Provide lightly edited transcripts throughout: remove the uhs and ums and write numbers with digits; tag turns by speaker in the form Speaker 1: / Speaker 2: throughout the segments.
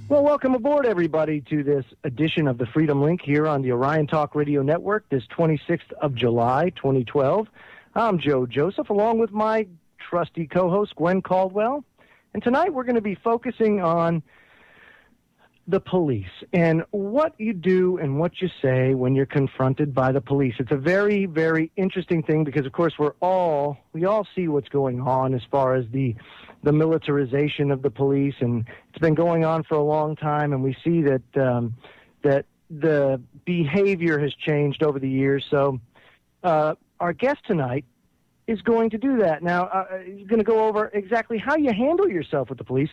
Speaker 1: Well, welcome aboard, everybody, to this edition of the Freedom Link here on the Orion Talk Radio Network, this 26th of July, 2012. I'm Joe Joseph, along with my trusty co-host, Gwen Caldwell. And tonight we're going to be focusing on the police and what you do and what you say when you're confronted by the police. It's a very, very interesting thing because, of course, we all see what's going on as far as the militarization of the police, and it's been going on for a long time, and we see that that the behavior has changed over the years. So our guest tonight is going to do that. Now, he's going to go over exactly how you handle yourself with the police.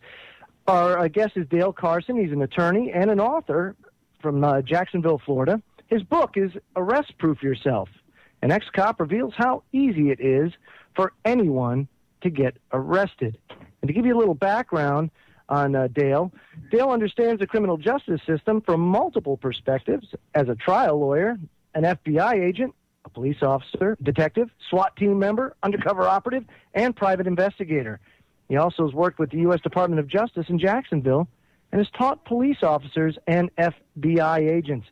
Speaker 1: Our guest is Dale Carson. He's an attorney and an author from Jacksonville, Florida. His book is Arrest Proof Yourself. An ex-cop reveals how easy it is for anyone to get arrested. And to give you a little background on Dale understands the criminal justice system from multiple perspectives as a trial lawyer, an FBI agent, a police officer, detective, SWAT team member, undercover operative, and private investigator. He also has worked with the U.S. Department of Justice in Jacksonville and has taught police officers and FBI agents.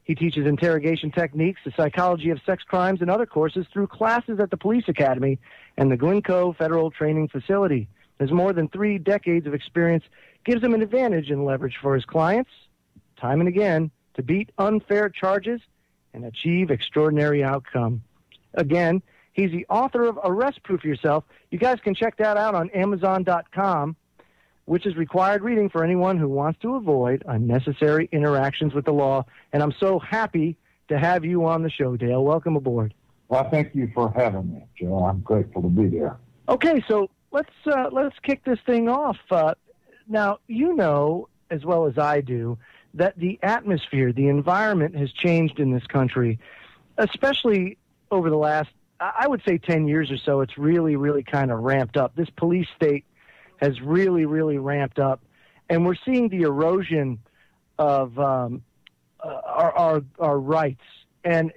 Speaker 1: He teaches interrogation techniques, the psychology of sex crimes, and other courses through classes at the Police Academy and the Glen Federal Training Facility. His more than 3 decades of experience gives him an advantage and leverage for his clients, time and again, to beat unfair charges and achieve extraordinary outcome. Again, he's the author of Arrest Proof Yourself. You guys can check that out on Amazon.com, which is required reading for anyone who wants to avoid unnecessary interactions with the law. And I'm so happy to have you on the show, Dale. Welcome aboard.
Speaker 2: Well, thank you for having me, Joe. I'm grateful to be there.
Speaker 1: Okay, so let's kick this thing off. Now, you know as well as I do that the atmosphere, the environment has changed in this country, especially over the last, I would say 10 years or so. It's really, really kind of ramped up. This police state has really, really ramped up, and we're seeing the erosion of our rights, and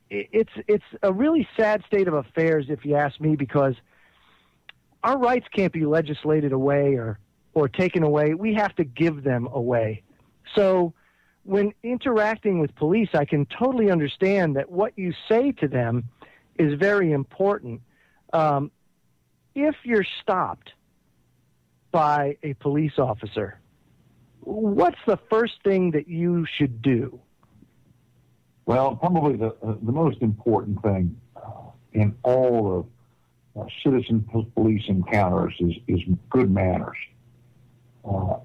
Speaker 1: it's a really sad state of affairs, if you ask me, because our rights can't be legislated away or taken away. We have to give them away. So when interacting with police, I can totally understand that what you say to them is very important. If you're stopped by a police officer, what's the first thing that you should do?
Speaker 2: Well, probably the most important thing in all of citizen police encounters is good manners.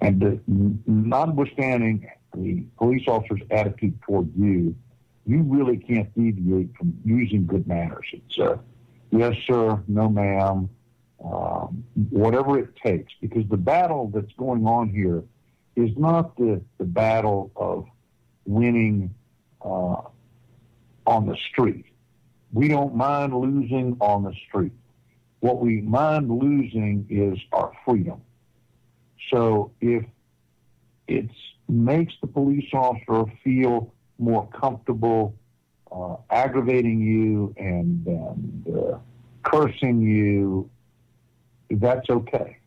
Speaker 2: And notwithstanding the police officer's attitude toward you, you really can't deviate from using good manners. It's yes, sir, no, ma'am, whatever it takes, because the battle that's going on here is not the battle of winning on the street. We don't mind losing on the street. What we mind losing is our freedom. So if it makes the police officer feel more comfortable aggravating you and cursing you, that's okay.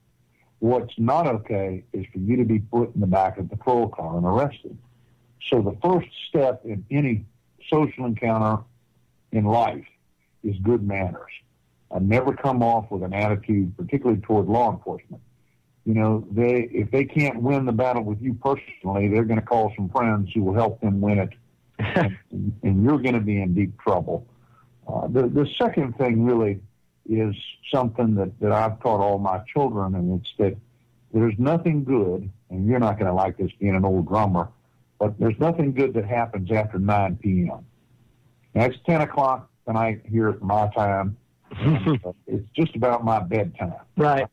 Speaker 2: What's not okay is for you to be put in the back of the patrol car and arrested. So the first step in any social encounter in life is good manners. I never come off with an attitude, particularly toward law enforcement. You know, if they can't win the battle with you personally, they're going to call some friends who will help them win it, and you're going to be in deep trouble. The second thing really is something that I've taught all my children, and it's that there's nothing good, and you're not going to like this being an old drummer, but there's nothing good that happens after 9 p.m. Now, it's 10 o'clock tonight here at my time. It's just about my bedtime.
Speaker 1: Right.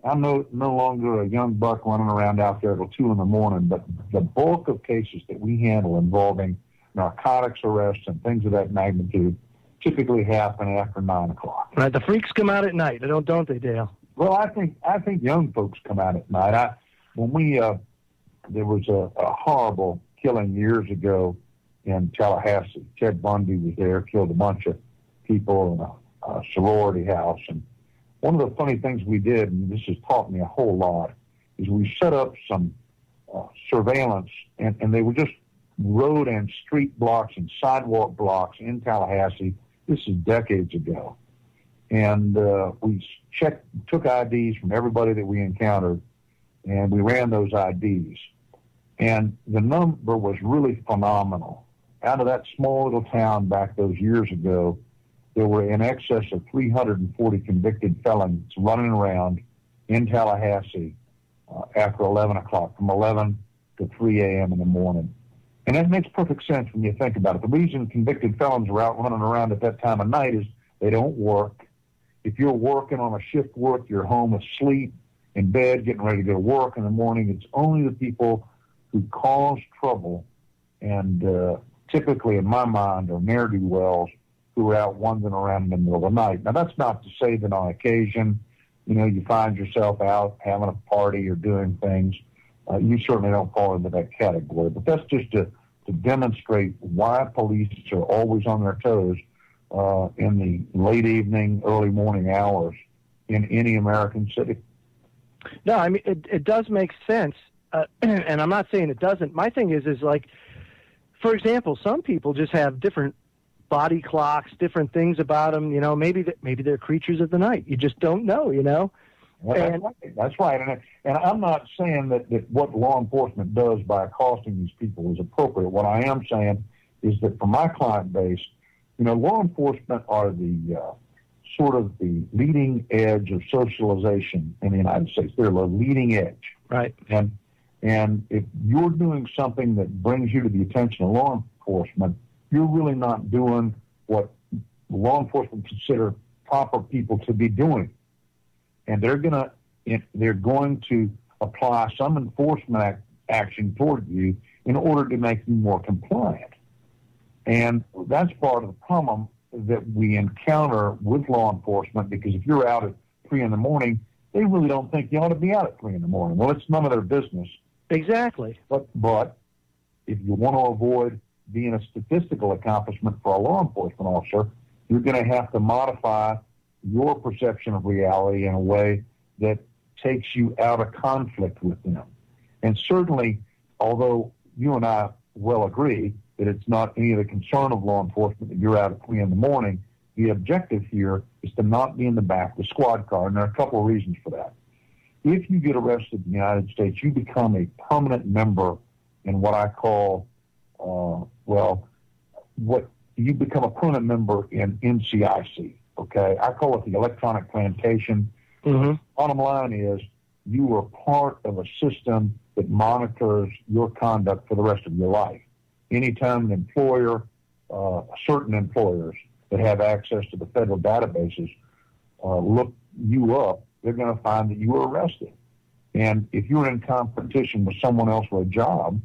Speaker 2: I'm no longer a young buck running around out there till 2 in the morning, but the bulk of cases that we handle involving narcotics arrests and things of that magnitude typically happen after 9 o'clock.
Speaker 1: Right. The freaks come out at night, don't they, Dale?
Speaker 2: Well, I think young folks come out at night. There was a horrible killing years ago in Tallahassee. Ted Bundy was there, killed a bunch of people in a sorority house. And one of the funny things we did, and this has taught me a whole lot, is we set up some surveillance, and they were just road and street blocks and sidewalk blocks in Tallahassee. This is decades ago. And we took IDs from everybody that we encountered, and we ran those IDs. And the number was really phenomenal. Out of that small little town back those years ago, there were in excess of 340 convicted felons running around in Tallahassee after 11 o'clock, from 11 to 3 a.m. in the morning. And that makes perfect sense when you think about it. The reason convicted felons are out running around at that time of night is they don't work. If you're working on a shift work, you're home asleep, in bed, getting ready to go to work in the morning. It's only the people who cause trouble and typically, in my mind, are ne'er-do-wells who are out wandering around in the middle of the night. Now, that's not to say that on occasion, you find yourself out having a party or doing things. You certainly don't fall into that category. But that's just to demonstrate why police are always on their toes in the late evening, early morning hours in any American city.
Speaker 1: No, I mean, it does make sense. And I'm not saying it doesn't. My thing is like, for example, some people just have different body clocks, different things about them. Maybe they're creatures of the night. You just don't know.
Speaker 2: Well, that's right. And I'm not saying that what law enforcement does by accosting these people is appropriate. What I am saying is that for my client base, law enforcement are the sort of the leading edge of socialization in the United States. They're the leading edge.
Speaker 1: Right.
Speaker 2: And if you're doing something that brings you to the attention of law enforcement, you're really not doing what law enforcement consider proper people to be doing. And they're going to apply some enforcement action toward you in order to make you more compliant. And that's part of the problem that we encounter with law enforcement, because if you're out at 3 in the morning, they really don't think you ought to be out at 3 in the morning. Well, it's none of their business.
Speaker 1: Exactly.
Speaker 2: But if you want to avoid being a statistical accomplishment for a law enforcement officer, you're going to have to modify your perception of reality in a way that takes you out of conflict with them. And certainly, although you and I well agree that it's not any of the concern of law enforcement that you're out at 3 in the morning, the objective here is to not be in the back of the squad car, and there are a couple of reasons for that. If you get arrested in the United States, you become a permanent member in what I call, you become a permanent member in NCIC, okay? I call it the electronic plantation.
Speaker 1: Mm-hmm.
Speaker 2: Bottom line is you are part of a system that monitors your conduct for the rest of your life. Anytime an employer, certain employers that have access to the federal databases look you up, they're going to find that you were arrested. And if you're in competition with someone else for a job,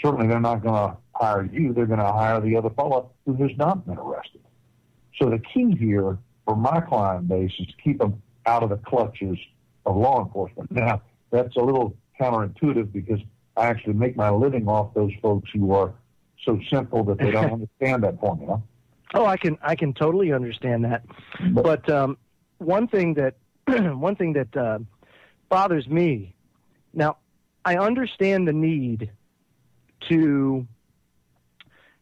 Speaker 2: certainly they're not going to hire you. They're going to hire the other fellow who has not been arrested. So the key here for my client base is to keep them out of the clutches of law enforcement. Now, that's a little counterintuitive because I actually make my living off those folks who are so simple that they don't understand that formula.
Speaker 1: Oh, I can totally understand that. But one thing that bothers me, now, I understand the need to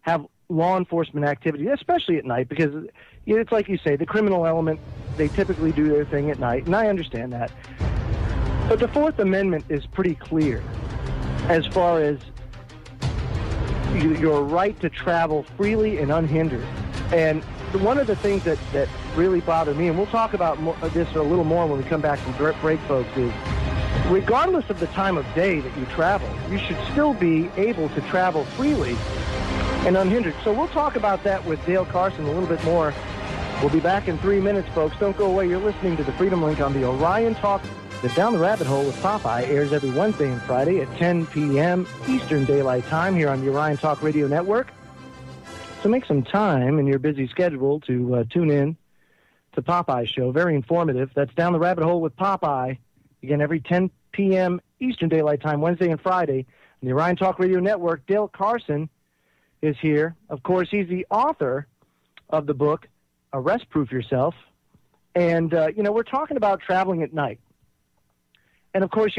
Speaker 1: have law enforcement activity, especially at night, because it's like you say, the criminal element, they typically do their thing at night, and I understand that. But the Fourth Amendment is pretty clear as far as your right to travel freely and unhindered. And one of the things that really bother me, and we'll talk about this a little more when we come back from break, folks, is regardless of the time of day that you travel, you should still be able to travel freely and unhindered. So we'll talk about that with Dale Carson a little bit more. We'll be back in 3 minutes, folks. Don't go away. You're listening to the Freedom Link on the Orion Talk. The Down the Rabbit Hole with Popeye airs every Wednesday and Friday at 10 p.m. Eastern Daylight Time here on the Orion Talk Radio Network. So make some time in your busy schedule to tune in to Popeye's show. Very informative. That's Down the Rabbit Hole with Popeye. Again, every 10 p.m. Eastern Daylight Time, Wednesday and Friday on the Orion Talk Radio Network. Dale Carson is here. Of course, he's the author of the book, Arrest Proof Yourself. And, we're talking about traveling at night. And, of course,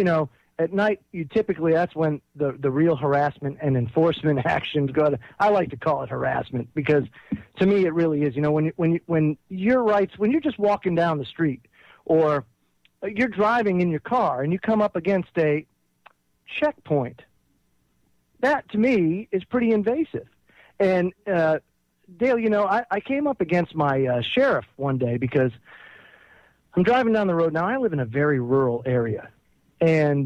Speaker 1: at night, that's when the real harassment and enforcement actions go. I like to call it harassment because, to me, it really is. When your rights, when you're just walking down the street, or you're driving in your car and you come up against a checkpoint, that to me is pretty invasive. And Dale, I came up against my sheriff one day because I'm driving down the road. Now, I live in a very rural area. And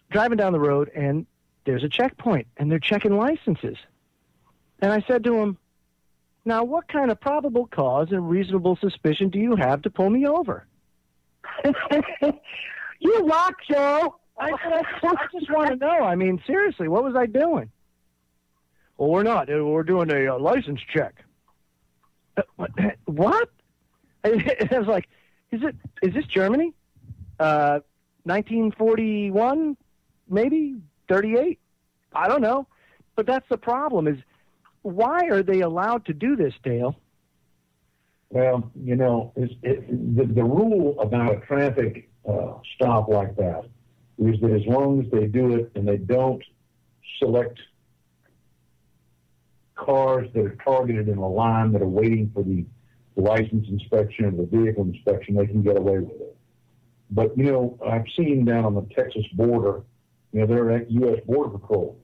Speaker 1: driving down the road, and there's a checkpoint, and they're checking licenses. And I said to him, now, what kind of probable cause and reasonable suspicion do you have to pull me over?
Speaker 3: You rock, Joe.
Speaker 1: I just want to know. I mean, seriously, what was I doing? Well, we're not. We're doing a license check. What? I was like, is this Germany? 1941, maybe 38. I don't know. But that's the problem is, why are they allowed to do this, Dale?
Speaker 2: Well, the rule about a traffic stop like that is that as long as they do it and they don't select cars that are targeted in a line that are waiting for the license inspection or the vehicle inspection, they can get away with it. But, I've seen down on the Texas border, they're at U.S. Border Patrol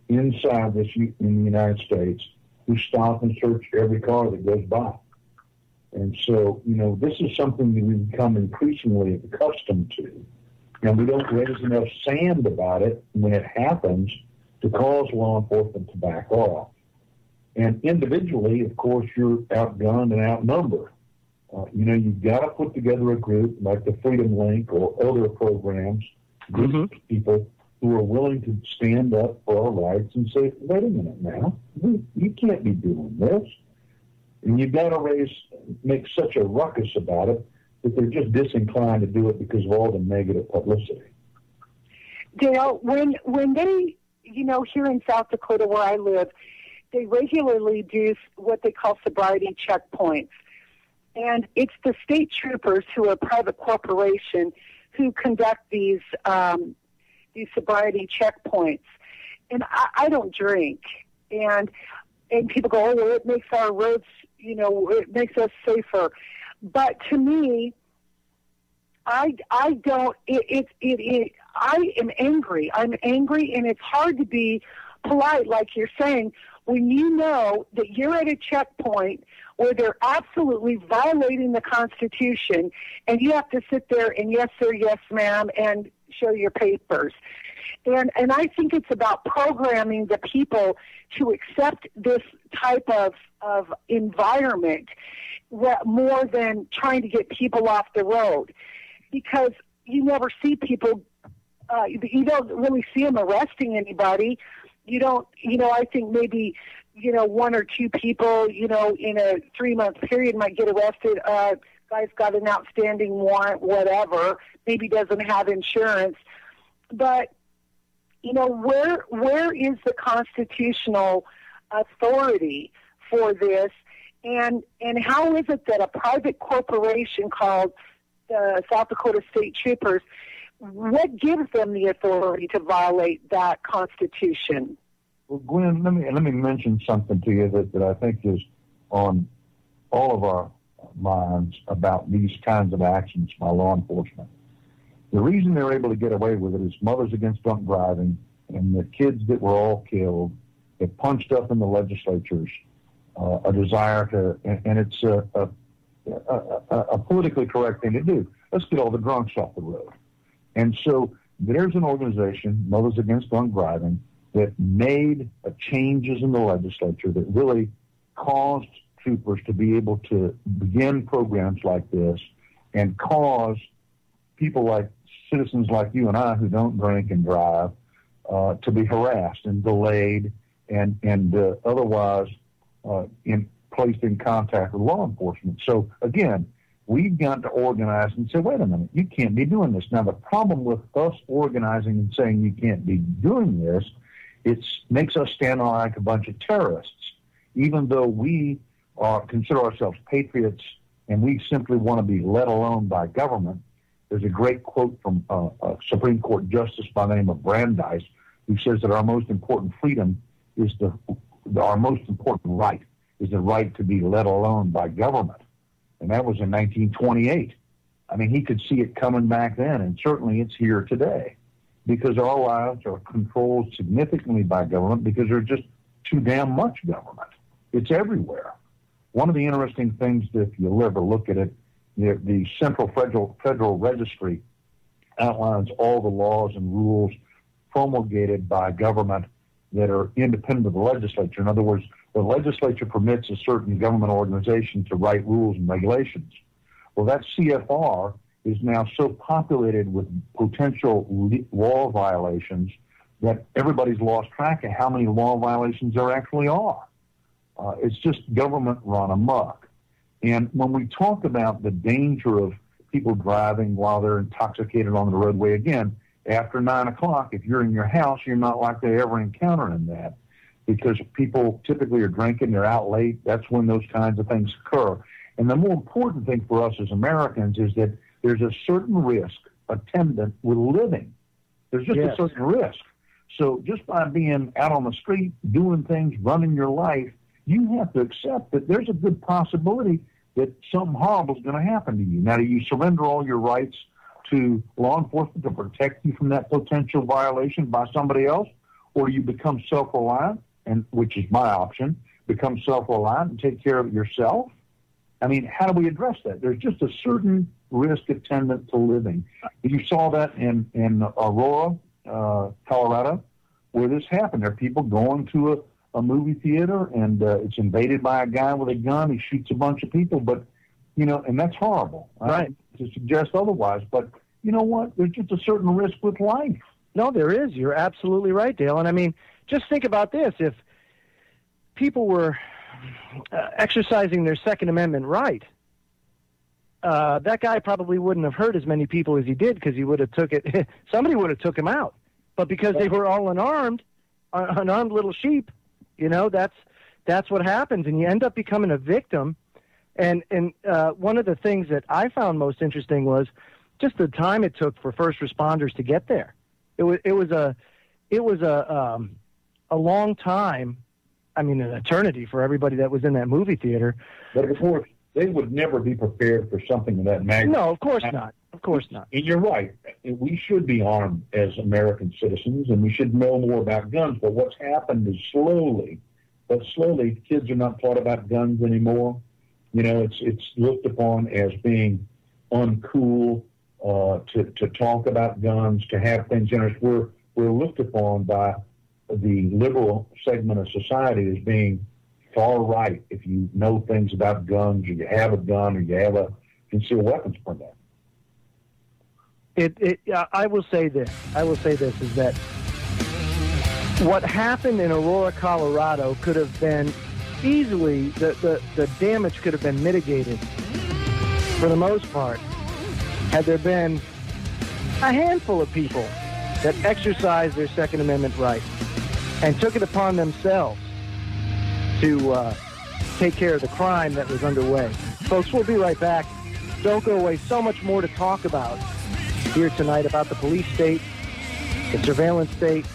Speaker 2: inside in the United States who stop and search every car that goes by. And so, this is something that we've become increasingly accustomed to. And we don't raise enough sand about it when it happens to cause law enforcement to back off. And individually, of course, you're outgunned and outnumbered. You've got to put together a group like the Freedom Link or other programs, groups of people who are willing to stand up for our rights and say, wait a minute now, you can't be doing this. And you've got to make such a ruckus about it that they're just disinclined to do it because of all the negative publicity.
Speaker 3: Dale, when they, here in South Dakota where I live, they regularly do what they call sobriety checkpoints. And it's the state troopers who are a private corporation who conduct these sobriety checkpoints. And I don't drink. And people go, oh, well, it makes our roads, it makes us safer. But to me, I am angry. I'm angry, and it's hard to be polite, like you're saying, when you know that you're at a checkpoint where they're absolutely violating the Constitution, and you have to sit there and yes, sir, yes, ma'am, and show your papers. And I think it's about programming the people to accept this type of environment more than trying to get people off the road. Because you never see people, you don't really see them arresting anybody. You don't, I think maybe, one or two people, in a 3-month period might get arrested. Guy's got an outstanding warrant, whatever, maybe doesn't have insurance. But, where is the constitutional authority for this? And how is it that a private corporation called the South Dakota State Troopers, what gives them the authority to violate that Constitution?
Speaker 2: Well, Gwen, let me mention something to you that I think is on all of our minds about these kinds of actions by law enforcement. The reason they're able to get away with it is Mothers Against Drunk Driving and the kids that were all killed that punched up in the legislatures a desire to, and it's a politically correct thing to do. Let's get all the drunks off the road. And so there's an organization, Mothers Against Drunk Driving, that made changes in the legislature that really caused troopers to be able to begin programs like this and cause people like citizens like you and I who don't drink and drive to be harassed and delayed and otherwise placed in contact with law enforcement. So, again, we've got to organize and say, wait a minute, you can't be doing this. Now, the problem with us organizing and saying you can't be doing this, it makes us stand like a bunch of terrorists, even though we consider ourselves patriots and we simply want to be let alone by government. There's a great quote from a Supreme Court justice by the name of Brandeis, who says that our most important freedom is our most important right is the right to be let alone by government. And that was in 1928. I mean, he could see it coming back then, and certainly it's here today, because our lives are controlled significantly by government because there's just too damn much government. It's everywhere. One of the interesting things, that if you'll ever look at it, the Central Federal Registry outlines all the laws and rules promulgated by government that are independent of the legislature. In other words, the legislature permits a certain government organization to write rules and regulations. Well, that CFR is now so populated with potential law violations that everybody's lost track of how many law violations there actually are. It's just government run amok. And when we talk about the danger of people driving while they're intoxicated on the roadway, again, after 9 o'clock, if you're in your house, you're not likely to ever encounter that, because people typically are drinking, they're out late. That's when those kinds of things occur. And the more important thing for us as Americans is that there's a certain risk attendant with living. There's just a certain risk. So just by being out on the street, doing things, running your life, you have to accept that there's a good possibility that something horrible is going to happen to you. Now, do you surrender all your rights to law enforcement to protect you from that potential violation by somebody else, or do you become self-reliant, and which is my option, become self-reliant and take care of it yourself? I mean, how do we address that? There's just a certain risk attendant to living. You saw that in Aurora, Colorado, where this happened. There are people going to a movie theater, and it's invaded by a guy with a gun. He shoots a bunch of people, but, and that's horrible.
Speaker 1: Right.
Speaker 2: To suggest otherwise, but you know what? There's just a certain risk with life.
Speaker 1: No, there is. You're absolutely right, Dale. And I mean, just think about this. If people were exercising their Second Amendment right, that guy probably wouldn't have hurt as many people as he did, because he would have somebody would have took him out. But because they were all unarmed little sheep, that's what happens, and you end up becoming a victim. And one of the things that I found most interesting was just the time it took for first responders to get there. It was a long time. I mean, an eternity for everybody that was in that movie theater.
Speaker 2: But of course, they would never be prepared for something of that magnitude.
Speaker 1: No, of course not. Of course not.
Speaker 2: And you're right. We should be armed as American citizens, and we should know more about guns. But what's happened is slowly, kids are not taught about guns anymore. It's looked upon as being uncool to talk about guns, to have things in us. We're looked upon by the liberal segment of society as being far right if you know things about guns, or you have a gun, or you have a concealed weapons permit.
Speaker 1: I will say this is that what happened in Aurora, Colorado could have been easily, the damage could have been mitigated for the most part had there been a handful of people that exercised their Second Amendment right and took it upon themselves to take care of the crime that was underway. Folks, we'll be right back. Don't go away. So much more to talk about here tonight about the police state, the surveillance state,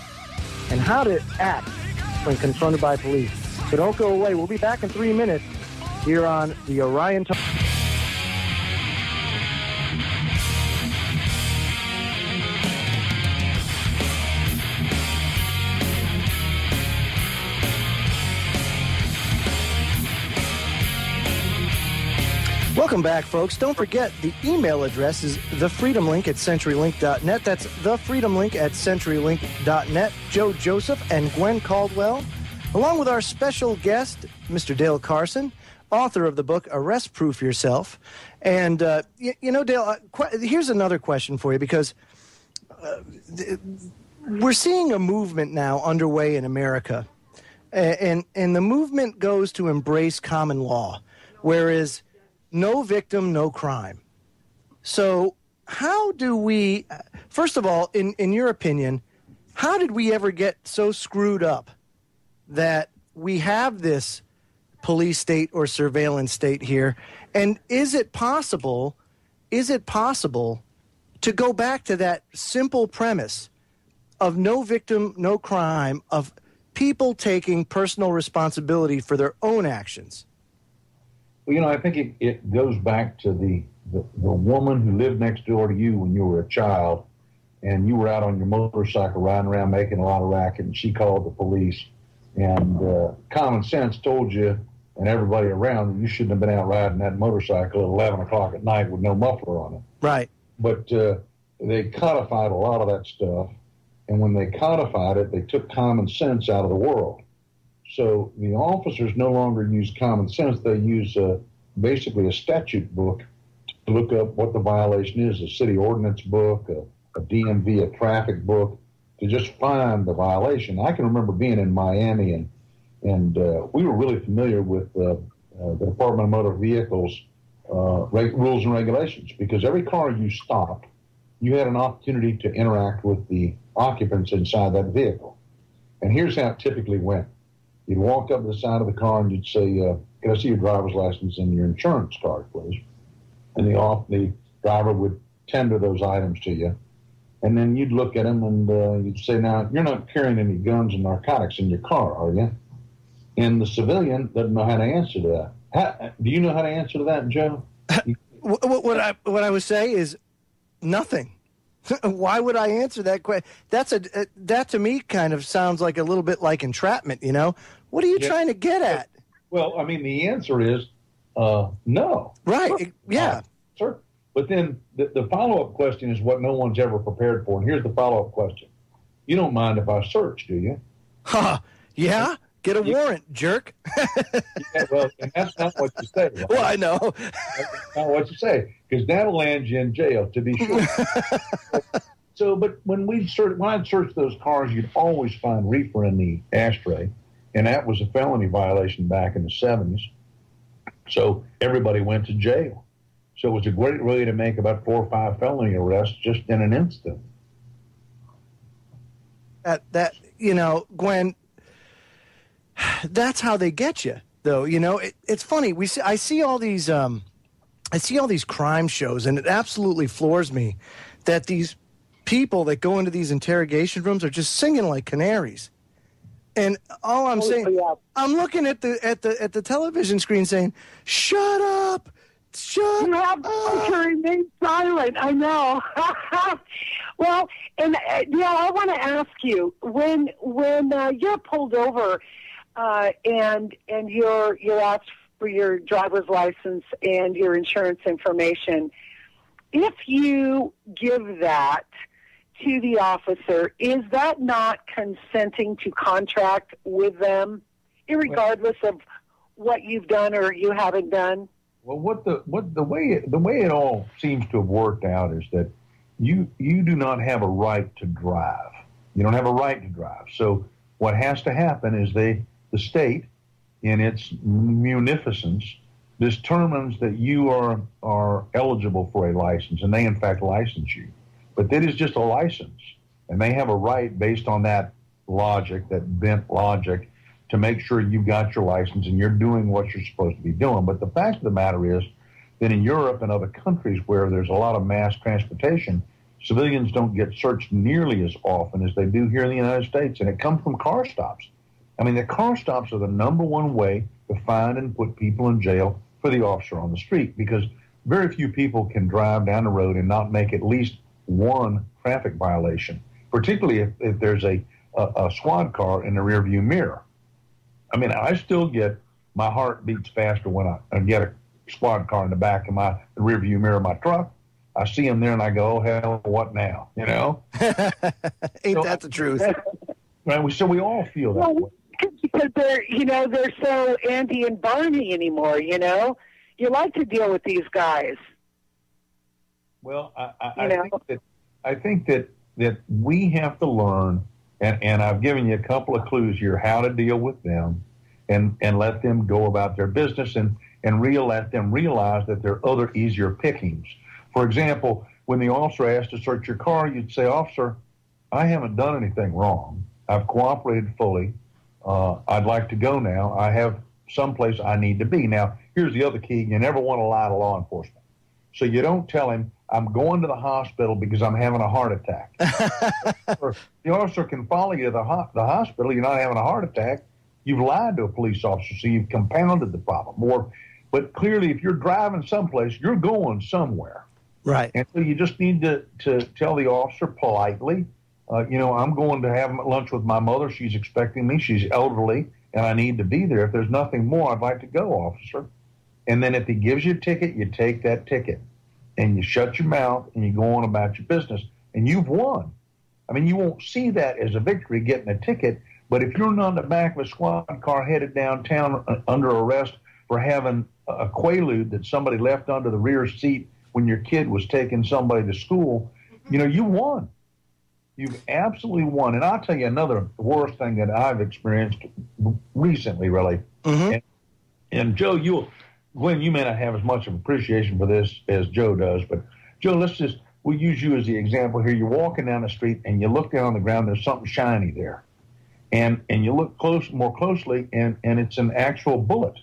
Speaker 1: and how to act when confronted by police. So don't go away. We'll be back in 3 minutes here on the Orion Talk. Welcome back, folks. Don't forget, the email address is thefreedomlink@centurylink.net. That's thefreedomlink@centurylink.net. Joseph and Gwen Caldwell, along with our special guest, Mr. Dale Carson, author of the book Arrest Proof Yourself. And, Dale, here's another question for you, because we're seeing a movement now underway in America, and the movement goes to embrace common law, whereas no victim, no crime. So how do we, first of all, in your opinion, how did we ever get so screwed up that we have this police state or surveillance state here? And is it possible to go back to that simple premise of no victim, no crime, of people taking personal responsibility for their own actions?
Speaker 2: Well, I think it goes back to the woman who lived next door to you when you were a child, and you were out on your motorcycle riding around making a lot of racket, and she called the police. And common sense told you and everybody around that you shouldn't have been out riding that motorcycle at 11 o'clock at night with no muffler on it.
Speaker 1: Right.
Speaker 2: But they codified a lot of that stuff. And when they codified it, they took common sense out of the world. So the officers no longer use common sense. They use basically a statute book to look up what the violation is, a city ordinance book, a DMV, a traffic book, to just find the violation. I can remember being in Miami, and we were really familiar with the Department of Motor Vehicles rules and regulations, because every car you stopped, you had an opportunity to interact with the occupants inside that vehicle. And here's how it typically went. You'd walk up to the side of the car and you'd say, can I see your driver's license and your insurance card, please? And the driver would tender those items to you. And then you'd look at them and you'd say, now, you're not carrying any guns and narcotics in your car, are you? And the civilian doesn't know how to answer to that. Do you know how to answer to that, Joe?
Speaker 1: What I would say is nothing. Why would I answer that question? That to me kind of sounds like a little bit like entrapment, What are you trying to get at?
Speaker 2: Well, I mean, the answer is no.
Speaker 1: Right, yeah.
Speaker 2: Sure. But then the follow-up question is what no one's ever prepared for. And here's the follow-up question. You don't mind if I search, do you?
Speaker 1: Yeah? Get a warrant, jerk.
Speaker 2: Yeah, well, and that's not what you say. Right?
Speaker 1: Well, I know.
Speaker 2: That's not what you say, because that'll land you in jail, to be sure. So, but when I'd search those cars, you'd always find reefer in the ashtray, and that was a felony violation back in the 70s. So everybody went to jail. So it was a great way to make about 4 or 5 felony arrests just in an instant.
Speaker 1: Gwen, that's how they get you, though. It's funny. I see all these crime shows, and it absolutely floors me that these people that go into these interrogation rooms are just singing like canaries. And all I'm saying,
Speaker 3: yeah.
Speaker 1: I'm looking at the television screen saying, "Shut up! Shut
Speaker 3: You have
Speaker 1: up!"
Speaker 3: to remain silent. I know. Well, and I want to ask you, when you're pulled over and you're asked for your driver's license and your insurance information, if you give that to the officer, is that not consenting to contract with them, irregardless of what you've done or you haven't done?
Speaker 2: Well, the way it all seems to have worked out is that you do not have a right to drive. You don't have a right to drive. So what has to happen is the state, in its munificence, determines that you are eligible for a license, and they in fact license you. But that is just a license, and they have a right based on that logic, that bent logic, to make sure you've got your license and you're doing what you're supposed to be doing. But the fact of the matter is that in Europe and other countries where there's a lot of mass transportation, civilians don't get searched nearly as often as they do here in the United States, and it comes from car stops. I mean, the car stops are the number one way to find and put people in jail for the officer on the street, because very few people can drive down the road and not make at least one traffic violation, particularly if there's a squad car in the rearview mirror. I mean, I still get, my heart beats faster when I get a squad car in the back of the rearview mirror of my truck. I see them there and I go, oh, hell, what now?
Speaker 1: Ain't that the truth?
Speaker 2: Right, so we all feel that way.
Speaker 3: Because they're so Andy and Barney anymore, You like to deal with these guys.
Speaker 2: Well, I think that we have to learn, and I've given you a couple of clues here, how to deal with them and let them go about their business and let them realize that there are other easier pickings. For example, when the officer asks to search your car, you'd say, "Officer, I haven't done anything wrong. I've cooperated fully. I'd like to go now. I have someplace I need to be." Now, here's the other key. You never want to lie to law enforcement. So you don't tell him, I'm going to the hospital because I'm having a heart attack. The officer can follow you to the hospital. You're not having a heart attack. You've lied to a police officer, so you've compounded the problem. But clearly, if you're driving someplace, you're going somewhere.
Speaker 1: Right.
Speaker 2: And so you just need to tell the officer politely, I'm going to have lunch with my mother. She's expecting me. She's elderly, and I need to be there. If there's nothing more, I'd like to go, officer. And then if he gives you a ticket, you take that ticket, and you shut your mouth, and you go on about your business, and you've won. I mean, you won't see that as a victory, getting a ticket, but if you're not in the back of a squad car headed downtown under arrest for having a Quaalude that somebody left under the rear seat when your kid was taking somebody to school, you won. You've absolutely won. And I'll tell you another worst thing that I've experienced recently, really. Mm-hmm. And Joe, Gwen, you may not have as much of appreciation for this as Joe does, but Joe, we'll use you as the example here. You're walking down the street and you look down on the ground, there's something shiny there. And you look more closely, and it's an actual bullet.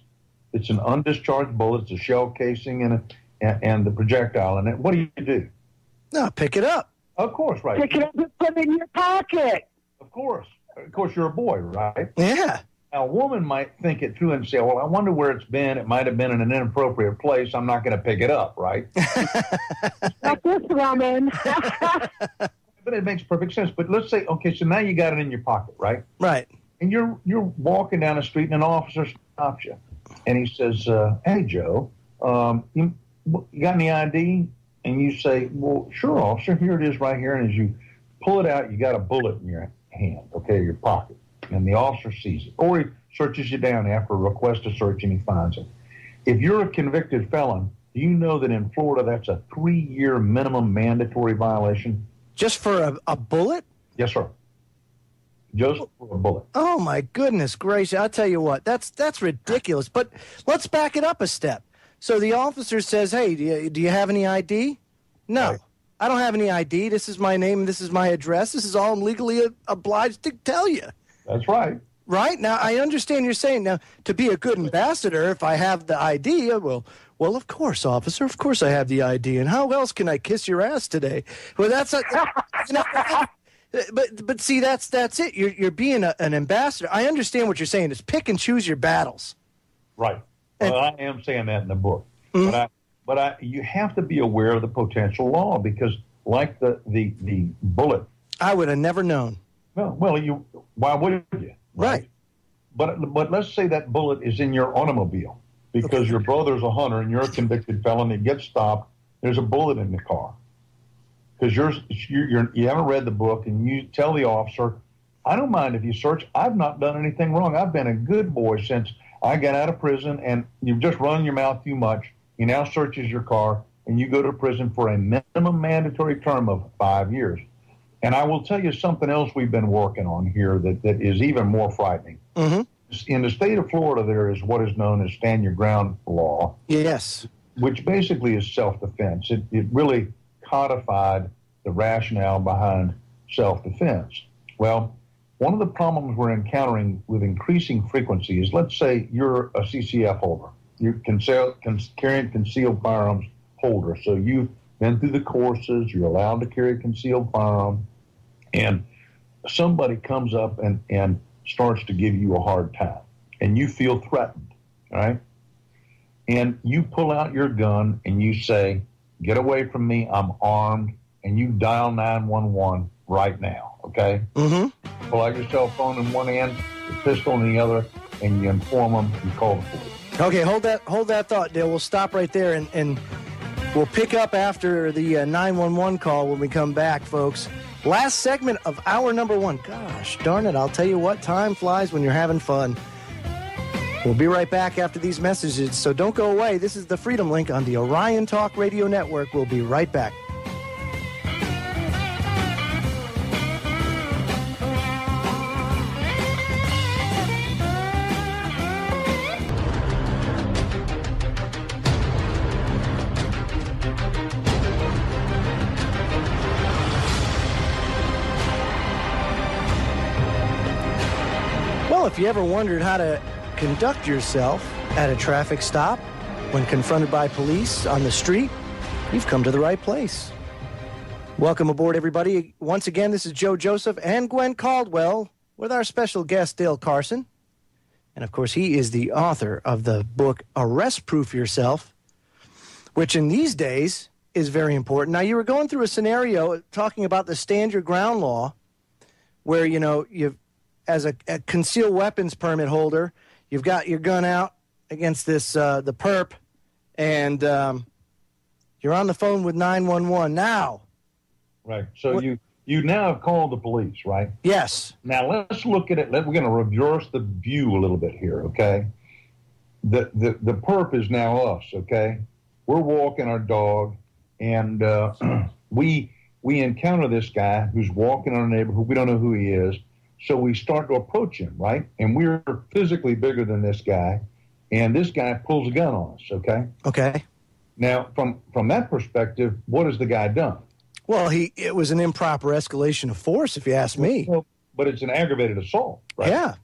Speaker 2: It's an undischarged bullet. It's a shell casing and the projectile in it. What do?
Speaker 1: No, pick it up.
Speaker 2: Of course, right.
Speaker 3: Pick it up and put it in your pocket.
Speaker 2: Of course, you're a boy, right?
Speaker 1: Yeah.
Speaker 2: Now, a woman might think it through and say, well, I wonder where it's been. It might have been in an inappropriate place. I'm not going to pick it up, right?
Speaker 3: Not this woman.
Speaker 2: But it makes perfect sense. But let's say, okay, so now you got it in your pocket, right?
Speaker 1: Right.
Speaker 2: And you're walking down the street, and an officer stops you. And he says, hey, Joe, you got any ID? And you say, well, sure, officer, here it is right here. And as you pull it out, you got a bullet in your hand, okay, your pocket. And the officer sees it. Or he searches you down after a request to search, and he finds it. If you're a convicted felon, do you know that in Florida that's a 3-year minimum mandatory violation?
Speaker 1: Just for a bullet?
Speaker 2: Yes, sir. Just for a bullet.
Speaker 1: Oh, my goodness gracious. I'll tell you what, that's ridiculous. But let's back it up a step. So the officer says, hey, do you have any ID? No, right. I don't have any ID. This is my name and this is my address. This is all I'm legally obliged to tell you.
Speaker 2: That's right.
Speaker 1: Right? Now, I understand you're saying, now, to be a good ambassador, if I have the ID, well, of course, officer, of course I have the ID. And how else can I kiss your ass today? Well, that's but see, that's it. You're being an ambassador. I understand what you're saying. It's pick and choose your battles.
Speaker 2: Right. Well, I am saying that in the book. Mm-hmm. But you have to be aware of the potential law because, like the bullet,
Speaker 1: I would have never known.
Speaker 2: Well, why would you?
Speaker 1: Right.
Speaker 2: But let's say that bullet is in your automobile because your brother's a hunter and you're a convicted felon. It gets stopped. There's a bullet in the car because you haven't read the book, and you tell the officer, I don't mind if you search. I've not done anything wrong. I've been a good boy since I got out of prison, and you've just run your mouth too much. He now searches your car, and you go to prison for a minimum mandatory term of 5 years. And I will tell you something else we've been working on here that is even more frightening. Mm-hmm. In the state of Florida, there is what is known as stand your ground law.
Speaker 1: Yes.
Speaker 2: Which basically is self-defense. It really codified the rationale behind self-defense. Well, one of the problems we're encountering with increasing frequency is, let's say you're a CCF holder. You're carrying concealed firearms holder. So you've been through the courses. You're allowed to carry a concealed firearm. And somebody comes up and starts to give you a hard time. And you feel threatened, right? And you pull out your gun and you say, get away from me, I'm armed. And you dial 911 right now, okay? Mm-hmm. Pull out your cell phone in one hand, your pistol in the other, and you inform them you call the police.
Speaker 1: Okay, hold that thought, Dale. We'll stop right there, and we'll pick up after the 911 call when we come back, folks. Last segment of hour number 1. Gosh, darn it, I'll tell you what, time flies when you're having fun. We'll be right back after these messages, so don't go away. This is the Freedom Link on the Orion Talk Radio Network. We'll be right back. If you ever wondered how to conduct yourself at a traffic stop when confronted by police on the street, You've come to the right place. Welcome aboard, everybody. Once again, this is Joseph and Gwen Caldwell with our special guest, Dale Carson. And, of course, he is the author of the book Arrest Proof Yourself, which in these days is very important. Now, you were going through a scenario talking about the stand your ground law where, you know, you've, as a concealed weapons permit holder, you've got your gun out against this the perp, and you're on the phone with 911 now.
Speaker 2: Right. So you now have called the police, right?
Speaker 1: Yes.
Speaker 2: Now let's look at it. We're going to reverse the view a little bit here, okay? The perp is now us, okay? We're walking our dog, and we encounter this guy who's walking in our neighborhood. We don't know who he is, so we start to approach him, right? And we're physically bigger than this guy, and this guy pulls a gun on us, okay?
Speaker 1: Okay.
Speaker 2: Now, from that perspective, what has the guy done?
Speaker 1: Well, it was an improper escalation of force, if you ask me.
Speaker 2: Well, but it's an aggravated assault, right?
Speaker 1: Yeah.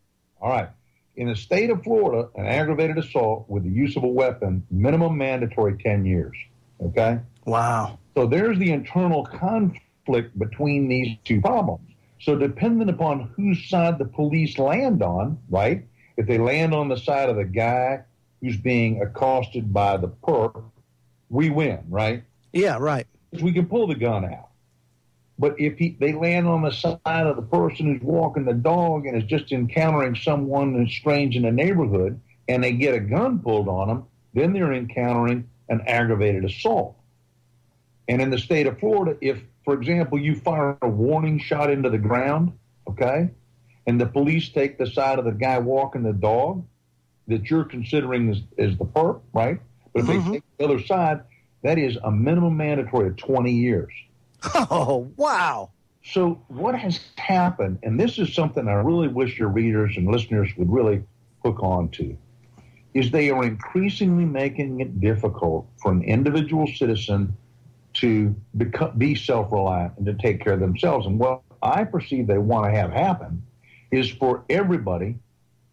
Speaker 2: All right. In the state of Florida, an aggravated assault with the use of a weapon, minimum mandatory 10 years, okay?
Speaker 1: Wow.
Speaker 2: So there's the internal conflict between these two problems. So depending upon whose side the police land on, right, if they land on the side of the guy who's being accosted by the perp, we win, right?
Speaker 1: Yeah, right.
Speaker 2: We can pull the gun out. But if they land on the side of the person who's walking the dog and is just encountering someone who's strange in the neighborhood and they get a gun pulled on them, then they're encountering an aggravated assault. And in the state of Florida, if, for example, you fire a warning shot into the ground, okay, and the police take the side of the guy walking the dog that you're considering as the perp, right? But if they take the other side, that is a minimum mandatory of 20 years.
Speaker 1: Oh, wow.
Speaker 2: So what has happened, and this is something I really wish your readers and listeners would really hook on to, is they are increasingly making it difficult for an individual citizen to be self-reliant and to take care of themselves. And what I perceive they want to have happen is for everybody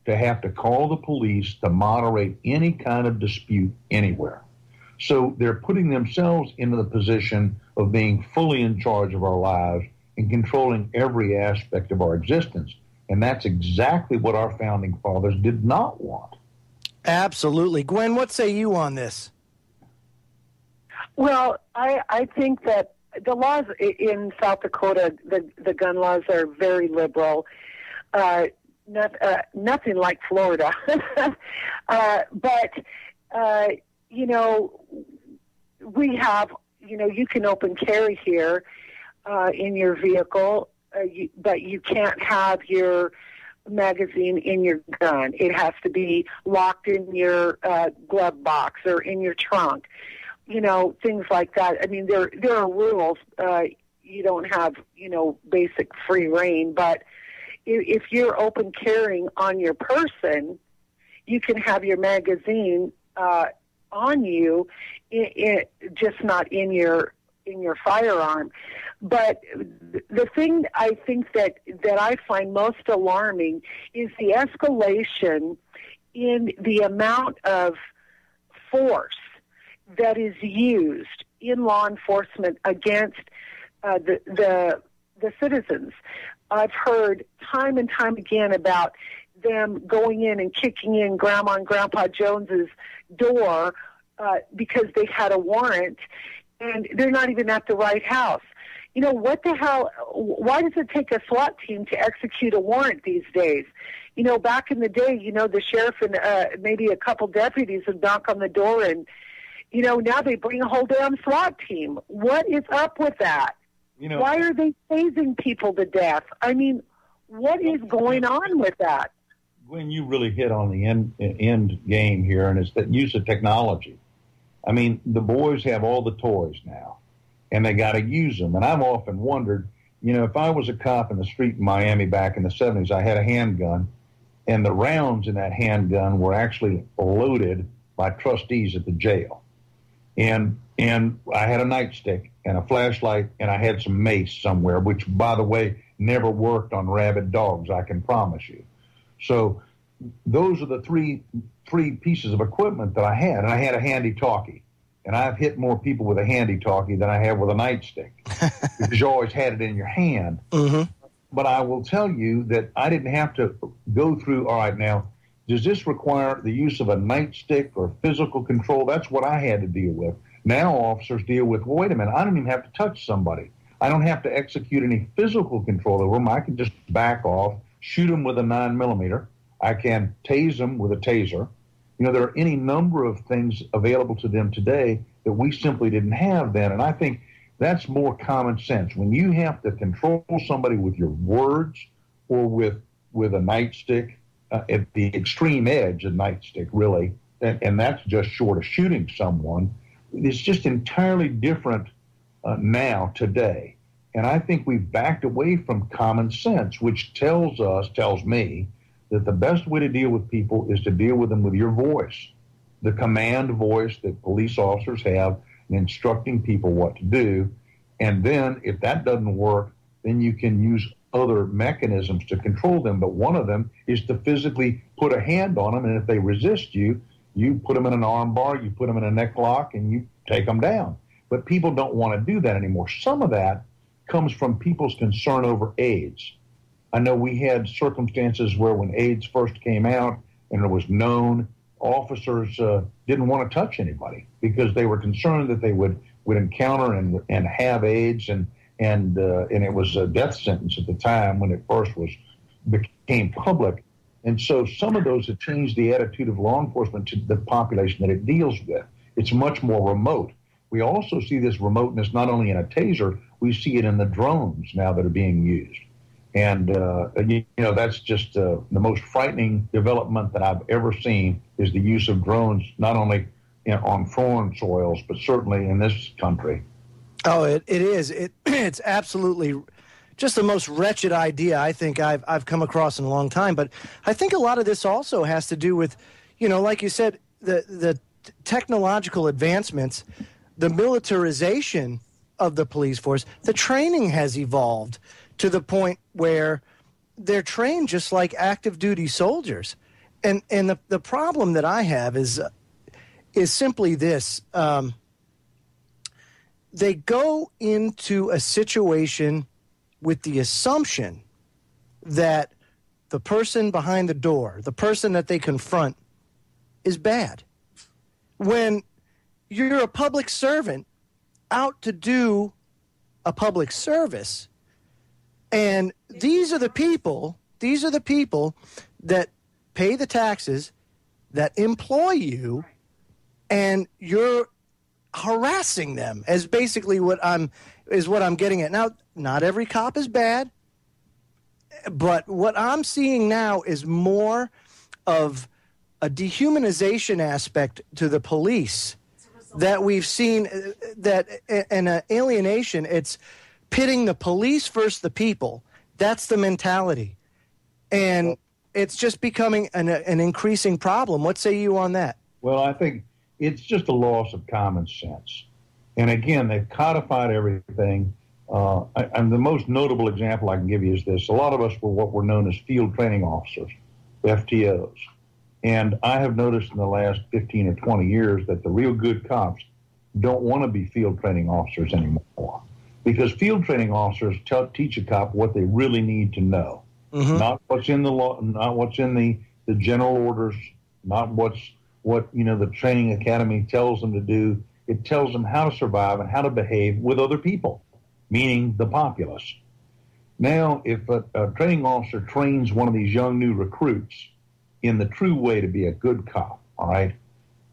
Speaker 2: to have to call the police to moderate any kind of dispute anywhere. So they're putting themselves into the position of being fully in charge of our lives and controlling every aspect of our existence. And that's exactly what our founding fathers did not want.
Speaker 1: Absolutely. Gwen, what say you on this?
Speaker 3: Well, I think that the laws in South Dakota, the gun laws are very liberal. Nothing like Florida. But you know, we have, you know, you can open carry here in your vehicle, but you can't have your magazine in your gun. It has to be locked in your glove box or in your trunk. You know, things like that. I mean, there are rules. You don't have, you know, basic free reign, but if you're open carrying on your person, you can have your magazine on you, just not in your firearm. But the thing I think that I find most alarming is the escalation in the amount of force that is used in law enforcement against the citizens. I've heard time and time again about them going in and kicking in Grandma and Grandpa Jones's door because they had a warrant, and they're not even at the right house. You know, what the hell? Why does it take a SWAT team to execute a warrant these days? You know, back in the day, you know, the sheriff and maybe a couple deputies would knock on the door, and, you know, now they bring a whole damn SWAT team. What is up with that? You know, why are they tasing people to death? I mean, what is going on with that?
Speaker 2: Gwen, you really hit on the end game here, and it's the use of technology. I mean, the boys have all the toys now, and they got to use them. And I've often wondered, you know, if I was a cop in the street in Miami back in the 70s, I had a handgun, and the rounds in that handgun were actually loaded by trustees at the jail. And I had a nightstick and a flashlight, and I had some mace somewhere, which, by the way, never worked on rabid dogs, I can promise you. So those are the three pieces of equipment that I had. And I had a handy talkie. and I've hit more people with a handy-talkie than I have with a nightstick because you always had it in your hand.
Speaker 1: Mm-hmm.
Speaker 2: But I will tell you that I didn't have to go through, all right, now, does this require the use of a nightstick or physical control? That's what I had to deal with. Now officers deal with, well, wait a minute, I don't even have to touch somebody. I don't have to execute any physical control over them. I can just back off, shoot them with a 9mm. I can tase them with a taser. You know, there are any number of things available to them today that we simply didn't have then. And I think that's more common sense. When you have to control somebody with your words or with a nightstick, at the extreme edge, a nightstick really, and that's just short of shooting someone, it's just entirely different now, today. And I think we've backed away from common sense, which tells me, that the best way to deal with people is to deal with them with your voice, the command voice that police officers have in instructing people what to do. And then if that doesn't work, then you can use other mechanisms to control them. But one of them is to physically put a hand on them. And if they resist you, you put them in an arm bar, you put them in a neck lock, and you take them down. But people don't want to do that anymore. Some of that comes from people's concern over AIDS. I know we had circumstances where when AIDS first came out and it was known, officers didn't want to touch anybody because they were concerned that they would encounter and have AIDS, and it was a death sentence at the time when it first became public. And so some of those have changed the attitude of law enforcement to the population that it deals with. It's much more remote. We also see this remoteness not only in a taser, we see it in the drones now that are being used. And, that's just the most frightening development that I've ever seen is the use of drones, not only on foreign soils, but certainly in this country.
Speaker 1: Oh, it is. It's absolutely just the most wretched idea I think I've come across in a long time. But I think a lot of this also has to do with, like you said, the technological advancements, the militarization of the police force. The training has evolved to the point where they're trained just like active duty soldiers. And the problem that I have is simply this. They go into a situation with the assumption that the person behind the door, the person that they confront, is bad. When you're a public servant out to do a public service, and these are the people that pay the taxes, that employ you, and you're harassing them, as basically what I'm getting at. Now, not every cop is bad, but what I'm seeing now is more of a dehumanization aspect to the police that we've seen, that in an alienation, it's pitting the police versus the people. That's the mentality. And it's just becoming an increasing problem. What say you on that?
Speaker 2: Well, I think it's just a loss of common sense. And again, they've codified everything. And the most notable example I can give you is this. A lot of us were what were known as field training officers, FTOs. And I have noticed in the last 15 or 20 years that the real good cops don't want to be field training officers anymore. Because field training officers teach a cop what they really need to know. Mm-hmm. Not what's in the law, not what's in the general orders, not what the training academy tells them to do. It tells them how to survive and how to behave with other people, meaning the populace. Now, if a training officer trains one of these young new recruits in the true way to be a good cop, all right,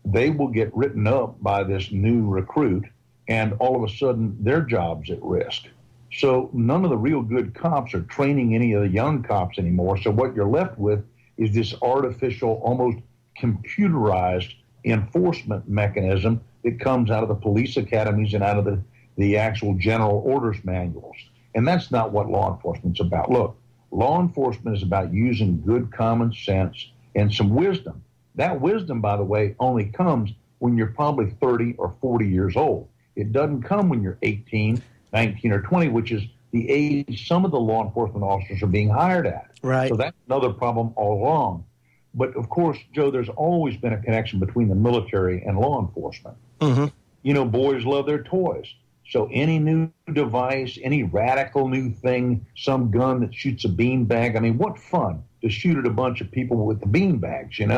Speaker 2: they will get written up by this new recruit, and all of a sudden their job's at risk. So none of the real good cops are training any of the young cops anymore. So what you're left with is this artificial, almost computerized enforcement mechanism that comes out of the police academies and out of the actual general orders manuals. And that's not what law enforcement's about. Look, law enforcement is about using good common sense and some wisdom. That wisdom, by the way, only comes when you're probably 30 or 40 years old. It doesn't come when you're 18, 19, or 20, which is the age some of the law enforcement officers are being hired at.
Speaker 1: Right.
Speaker 2: So that's another problem all along. But, of course, Joe, there's always been a connection between the military and law enforcement.
Speaker 1: Mm-hmm.
Speaker 2: boys love their toys. So any new device, any radical new thing, some gun that shoots a beanbag, I mean, what fun to shoot at a bunch of people with the beanbags, You're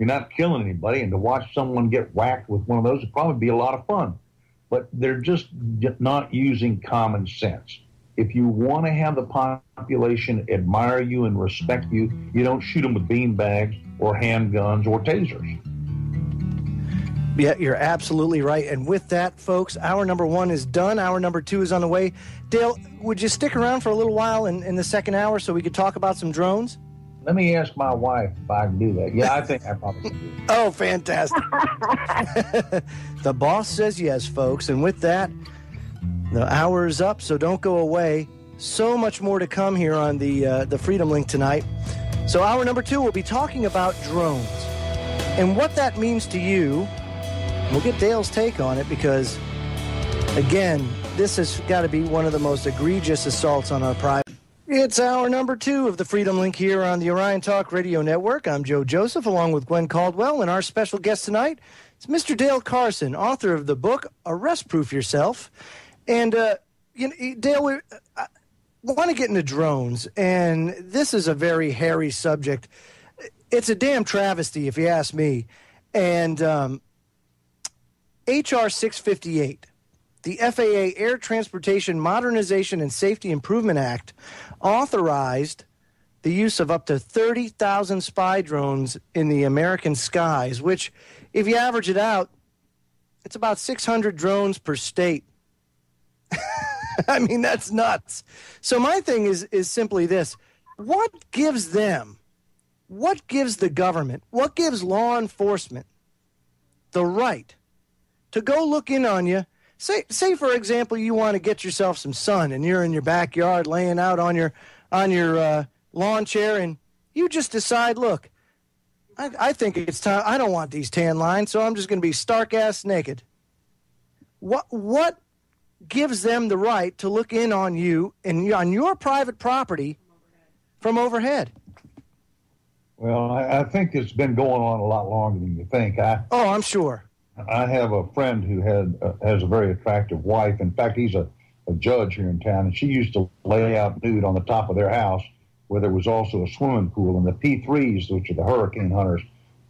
Speaker 2: not killing anybody, and to watch someone get whacked with one of those would probably be a lot of fun. But they're just not using common sense. If you want to have the population admire you and respect you, you don't shoot them with beanbags or handguns or tasers.
Speaker 1: Yeah, you're absolutely right. And with that, folks, hour number 1 is done. Hour number 2 is on the way. Dale, would you stick around for a little while in the second hour so we could talk about some drones?
Speaker 2: Let me ask my wife if I can do that. Yeah, I think I probably can do that.
Speaker 1: Oh, fantastic. The boss says yes, folks. And with that, the hour is up, so don't go away. So much more to come here on the Freedom Link tonight. So hour number 2, we'll be talking about drones and what that means to you. We'll get Dale's take on it because, again, this has got to be one of the most egregious assaults on our privacy. It's hour number 2 of the Freedom Link here on the Orion Talk Radio Network. I'm Joe Joseph, along with Gwen Caldwell, and our special guest tonight is Mr. Dale Carson, author of the book Arrest Proof Yourself. And, Dale, I want to get into drones, and this is a very hairy subject. It's a damn travesty, if you ask me. And H.R. 658, the FAA Air Transportation Modernization and Safety Improvement Act, authorized the use of up to 30,000 spy drones in the American skies, which, if you average it out, it's about 600 drones per state. I mean, that's nuts. So my thing is simply this. What gives the government, what gives law enforcement the right to go look in on you? Say for example, you want to get yourself some sun and you're in your backyard laying out on your lawn chair, and you just decide, look, I think it's time. I don't want these tan lines, so I'm just going to be stark-ass naked. What gives them the right to look in on you and on your private property from overhead?
Speaker 2: Well, I think it's been going on a lot longer than you think.
Speaker 1: I'm sure.
Speaker 2: I have a friend who has a very attractive wife. In fact, he's a judge here in town, and she used to lay out nude on the top of their house where there was also a swimming pool, and the P3s, which are the hurricane hunters,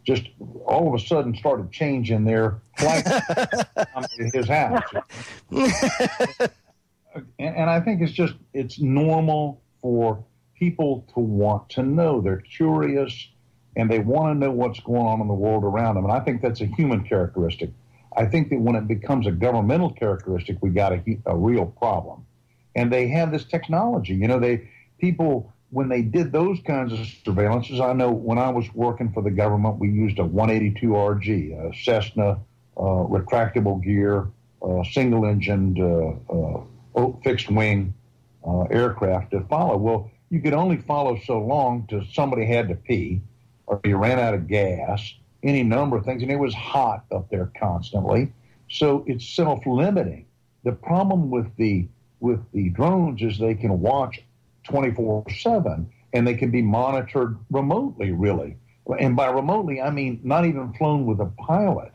Speaker 2: just all of a sudden started changing their flight to his house. And I think it's normal for people to want to know. They're curious, and they want to know what's going on in the world around them. And I think that's a human characteristic. I think that when it becomes a governmental characteristic, we got a real problem. And they have this technology. People, when they did those kinds of surveillances, I know when I was working for the government, we used a 182RG, a Cessna, retractable gear, single-engined, fixed-wing aircraft to follow. Well, you could only follow so long till somebody had to pee, or you ran out of gas, any number of things, and it was hot up there constantly. So it's self-limiting. The problem with the drones is they can watch 24/7, and they can be monitored remotely, really. And by remotely, I mean not even flown with a pilot.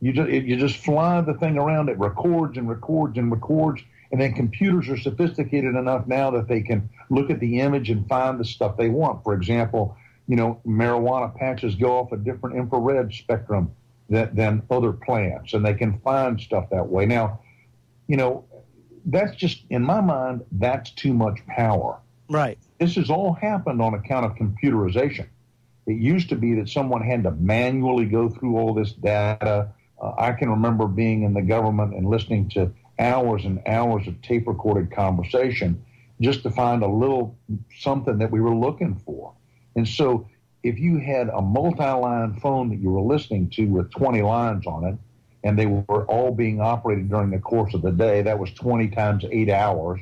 Speaker 2: You just fly the thing around. It records and records and records, and then computers are sophisticated enough now that they can look at the image and find the stuff they want. For example, marijuana patches go off a different infrared spectrum than other plants, and they can find stuff that way. Now, that's just, in my mind, that's too much power.
Speaker 1: Right.
Speaker 2: This has all happened on account of computerization. It used to be that someone had to manually go through all this data. I can remember being in the government and listening to hours and hours of tape-recorded conversation just to find a little something that we were looking for. And so if you had a multi-line phone that you were listening to with 20 lines on it, and they were all being operated during the course of the day, that was 20 times 8 hours,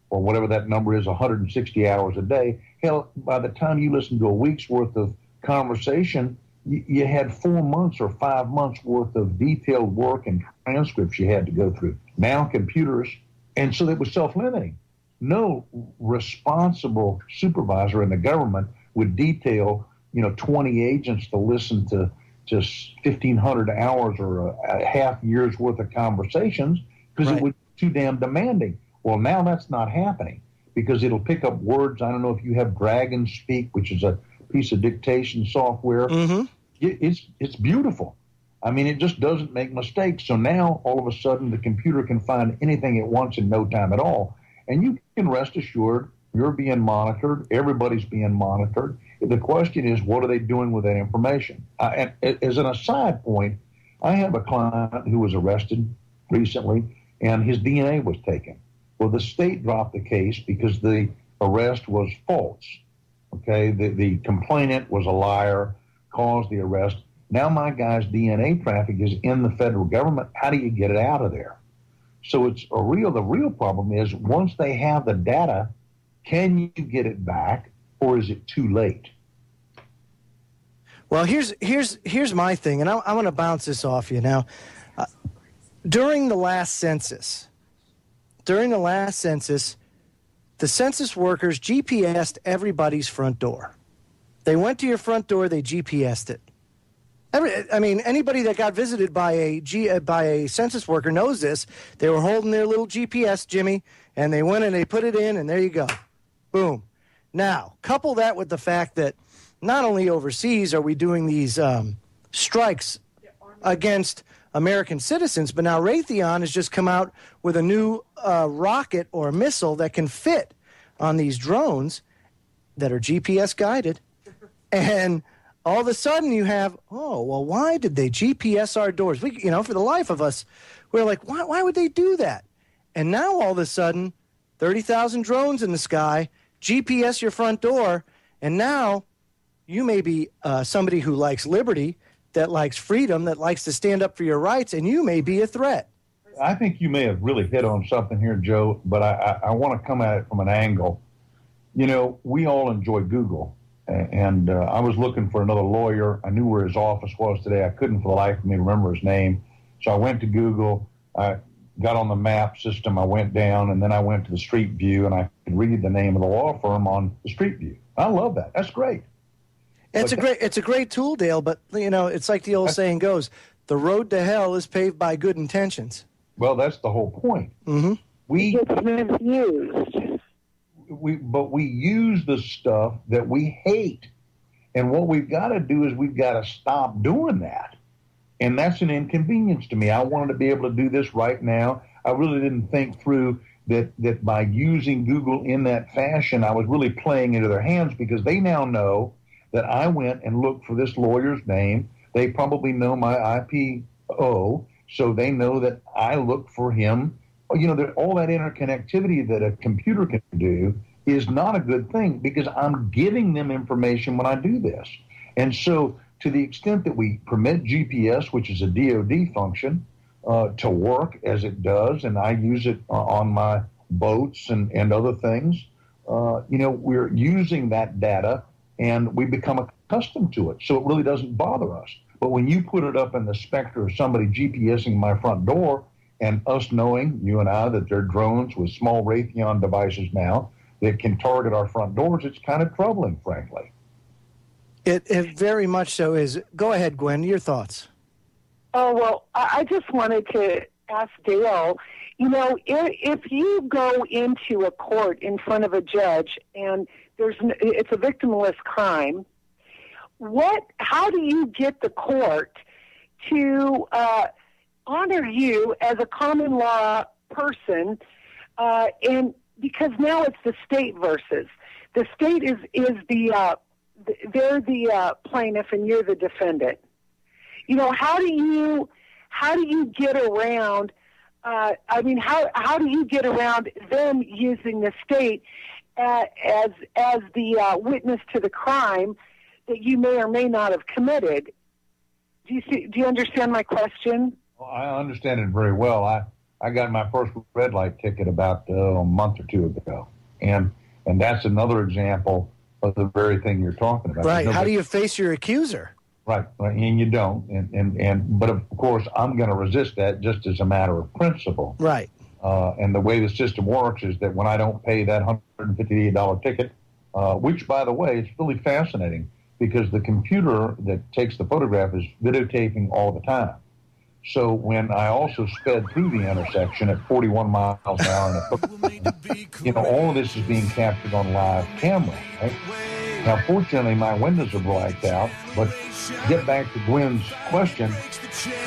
Speaker 2: or whatever that number is, 160 hours a day. Hell, by the time you listened to a week's worth of conversation, you had 4 months or 5 months worth of detailed work and transcripts you had to go through. Now computers, and so that was self-limiting. No responsible supervisor in the government would detail, 20 agents to listen to just 1,500 hours or a half year's worth of conversations because it was too damn demanding. Well, now that's not happening because it'll pick up words. I don't know if you have Dragon Speak, which is a piece of dictation software.
Speaker 1: Mm-hmm.
Speaker 2: It's beautiful. I mean, it just doesn't make mistakes. So now, all of a sudden, the computer can find anything it wants in no time at all. And you can rest assured you're being monitored. Everybody's being monitored. The question is, what are they doing with that information? And as an aside point, I have a client who was arrested recently, and his DNA was taken. Well, the state dropped the case because the arrest was false. Okay, the complainant was a liar, caused the arrest. Now my guy's DNA traffic is in the federal government. How do you get it out of there? So the real problem is once they have the data, can you get it back or is it too late?
Speaker 1: Well, here's my thing, and I want to bounce this off you now. During the last census, the census workers GPSed everybody's front door. They went to your front door, they GPSed it. Anybody that got visited by a census worker knows this. They were holding their little GPS, Jimmy, and they went and they put it in, and there you go. Boom. Now, couple that with the fact that not only overseas are we doing these strikes against American citizens, but now Raytheon has just come out with a new rocket or missile that can fit on these drones that are GPS guided. And all of a sudden you have, why did they GPS our doors? For the life of us, we're like, why would they do that? And now all of a sudden, 30,000 drones in the sky, GPS your front door, and now you may be somebody who likes liberty, that likes freedom, that likes to stand up for your rights, and you may be a threat.
Speaker 2: I think you may have really hit on something here, Joe, but I want to come at it from an angle. We all enjoy Google. And I was looking for another lawyer. I knew where his office was today. I couldn't for the life of me remember his name. So I went to Google. I got on the map system. I went down, and then I went to the Street View, and I could read the name of the law firm on the Street View. I love that. That's great.
Speaker 1: It's a great tool, Dale, but, it's like the old saying goes, the road to hell is paved by good intentions.
Speaker 2: Well, that's the whole point.
Speaker 1: Mm-hmm.
Speaker 3: We
Speaker 2: use the stuff that we hate. And what we've got to do is we've got to stop doing that. And that's an inconvenience to me. I wanted to be able to do this right now. I really didn't think through that by using Google in that fashion, I was really playing into their hands because they now know that I went and looked for this lawyer's name. They probably know my IPO, so they know that I looked for him. All that interconnectivity that a computer can do is not a good thing because I'm giving them information when I do this. And so to the extent that we permit GPS, which is a DOD function, to work as it does, and I use it on my boats and other things, we're using that data and we become accustomed to it. So it really doesn't bother us. But when you put it up in the specter of somebody GPSing my front door and us knowing, you and I, that they're drones with small Raytheon devices now that can target our front doors, it's kind of troubling, frankly.
Speaker 1: It very much so is. Go ahead, Gwen, your thoughts.
Speaker 3: Oh, well, I just wanted to ask Dale, if you go into a court in front of a judge and it's a victimless crime, how do you get the court to honor you as a common law person? And because now it's the state versus the state is they're the plaintiff and you're the defendant. How do you get around? How do you get around them using the state as the witness to the crime that you may or may not have committed? Do you understand my question?
Speaker 2: Well, I understand it very well. I got my first red light ticket about a month or two ago, and that's another example of the very thing you're talking about.
Speaker 1: Right. How do you face your accuser?
Speaker 2: Right. And you don't. But of course, I'm going to resist that just as a matter of principle.
Speaker 1: Right.
Speaker 2: And the way the system works is that when I don't pay that $158 ticket, which, by the way, it's really fascinating because the computer that takes the photograph is videotaping all the time. So when I also sped through the intersection at 41 miles an hour, all of this is being captured on live camera, right? Now, fortunately, my windows are blacked out, but get back to Gwen's question,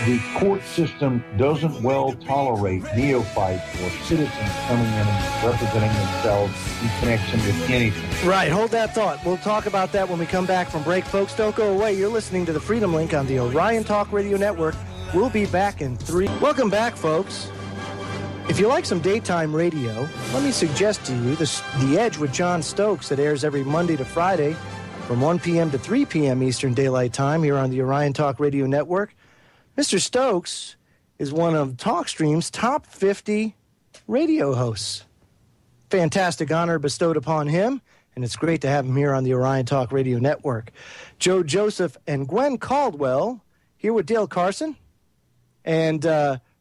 Speaker 2: the court system doesn't well tolerate neophytes or citizens coming in and representing themselves in connection with anything.
Speaker 1: Right, hold that thought. We'll talk about that when we come back from break, folks. Don't go away. You're listening to the Freedom Link on the Orion Talk Radio Network. We'll be back in 3. Welcome back, folks. If you like some daytime radio, let me suggest to you The Edge with John Stokes that airs every Monday to Friday from 1 p.m. to 3 p.m. Eastern Daylight Time here on the Orion Talk Radio Network. Mr. Stokes is one of TalkStream's top 50 radio hosts. Fantastic honor bestowed upon him, and it's great to have him here on the Orion Talk Radio Network. Joseph and Gwen Caldwell here with Dale Carson. And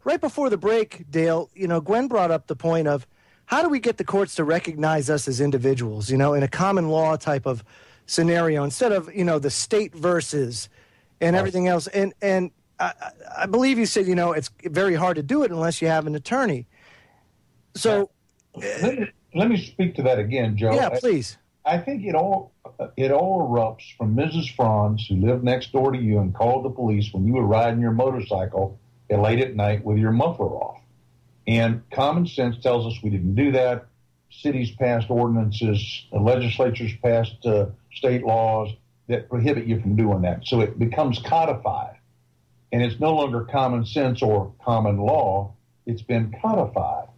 Speaker 1: right before the break, Dale, Gwen brought up the point of how do we get the courts to recognize us as individuals, in a common law type of scenario instead of, the state versus and everything else. And I believe you said, it's very hard to do it unless you have an attorney. So
Speaker 2: let me speak to that again, Joe.
Speaker 1: Yeah, please.
Speaker 2: I think it all erupts from Mrs. Franz, who lived next door to you and called the police when you were riding your motorcycle late at night with your muffler off. And common sense tells us we didn't do that. Cities passed ordinances, legislatures passed state laws that prohibit you from doing that. So it becomes codified. And it's no longer common sense or common law. It's been codified.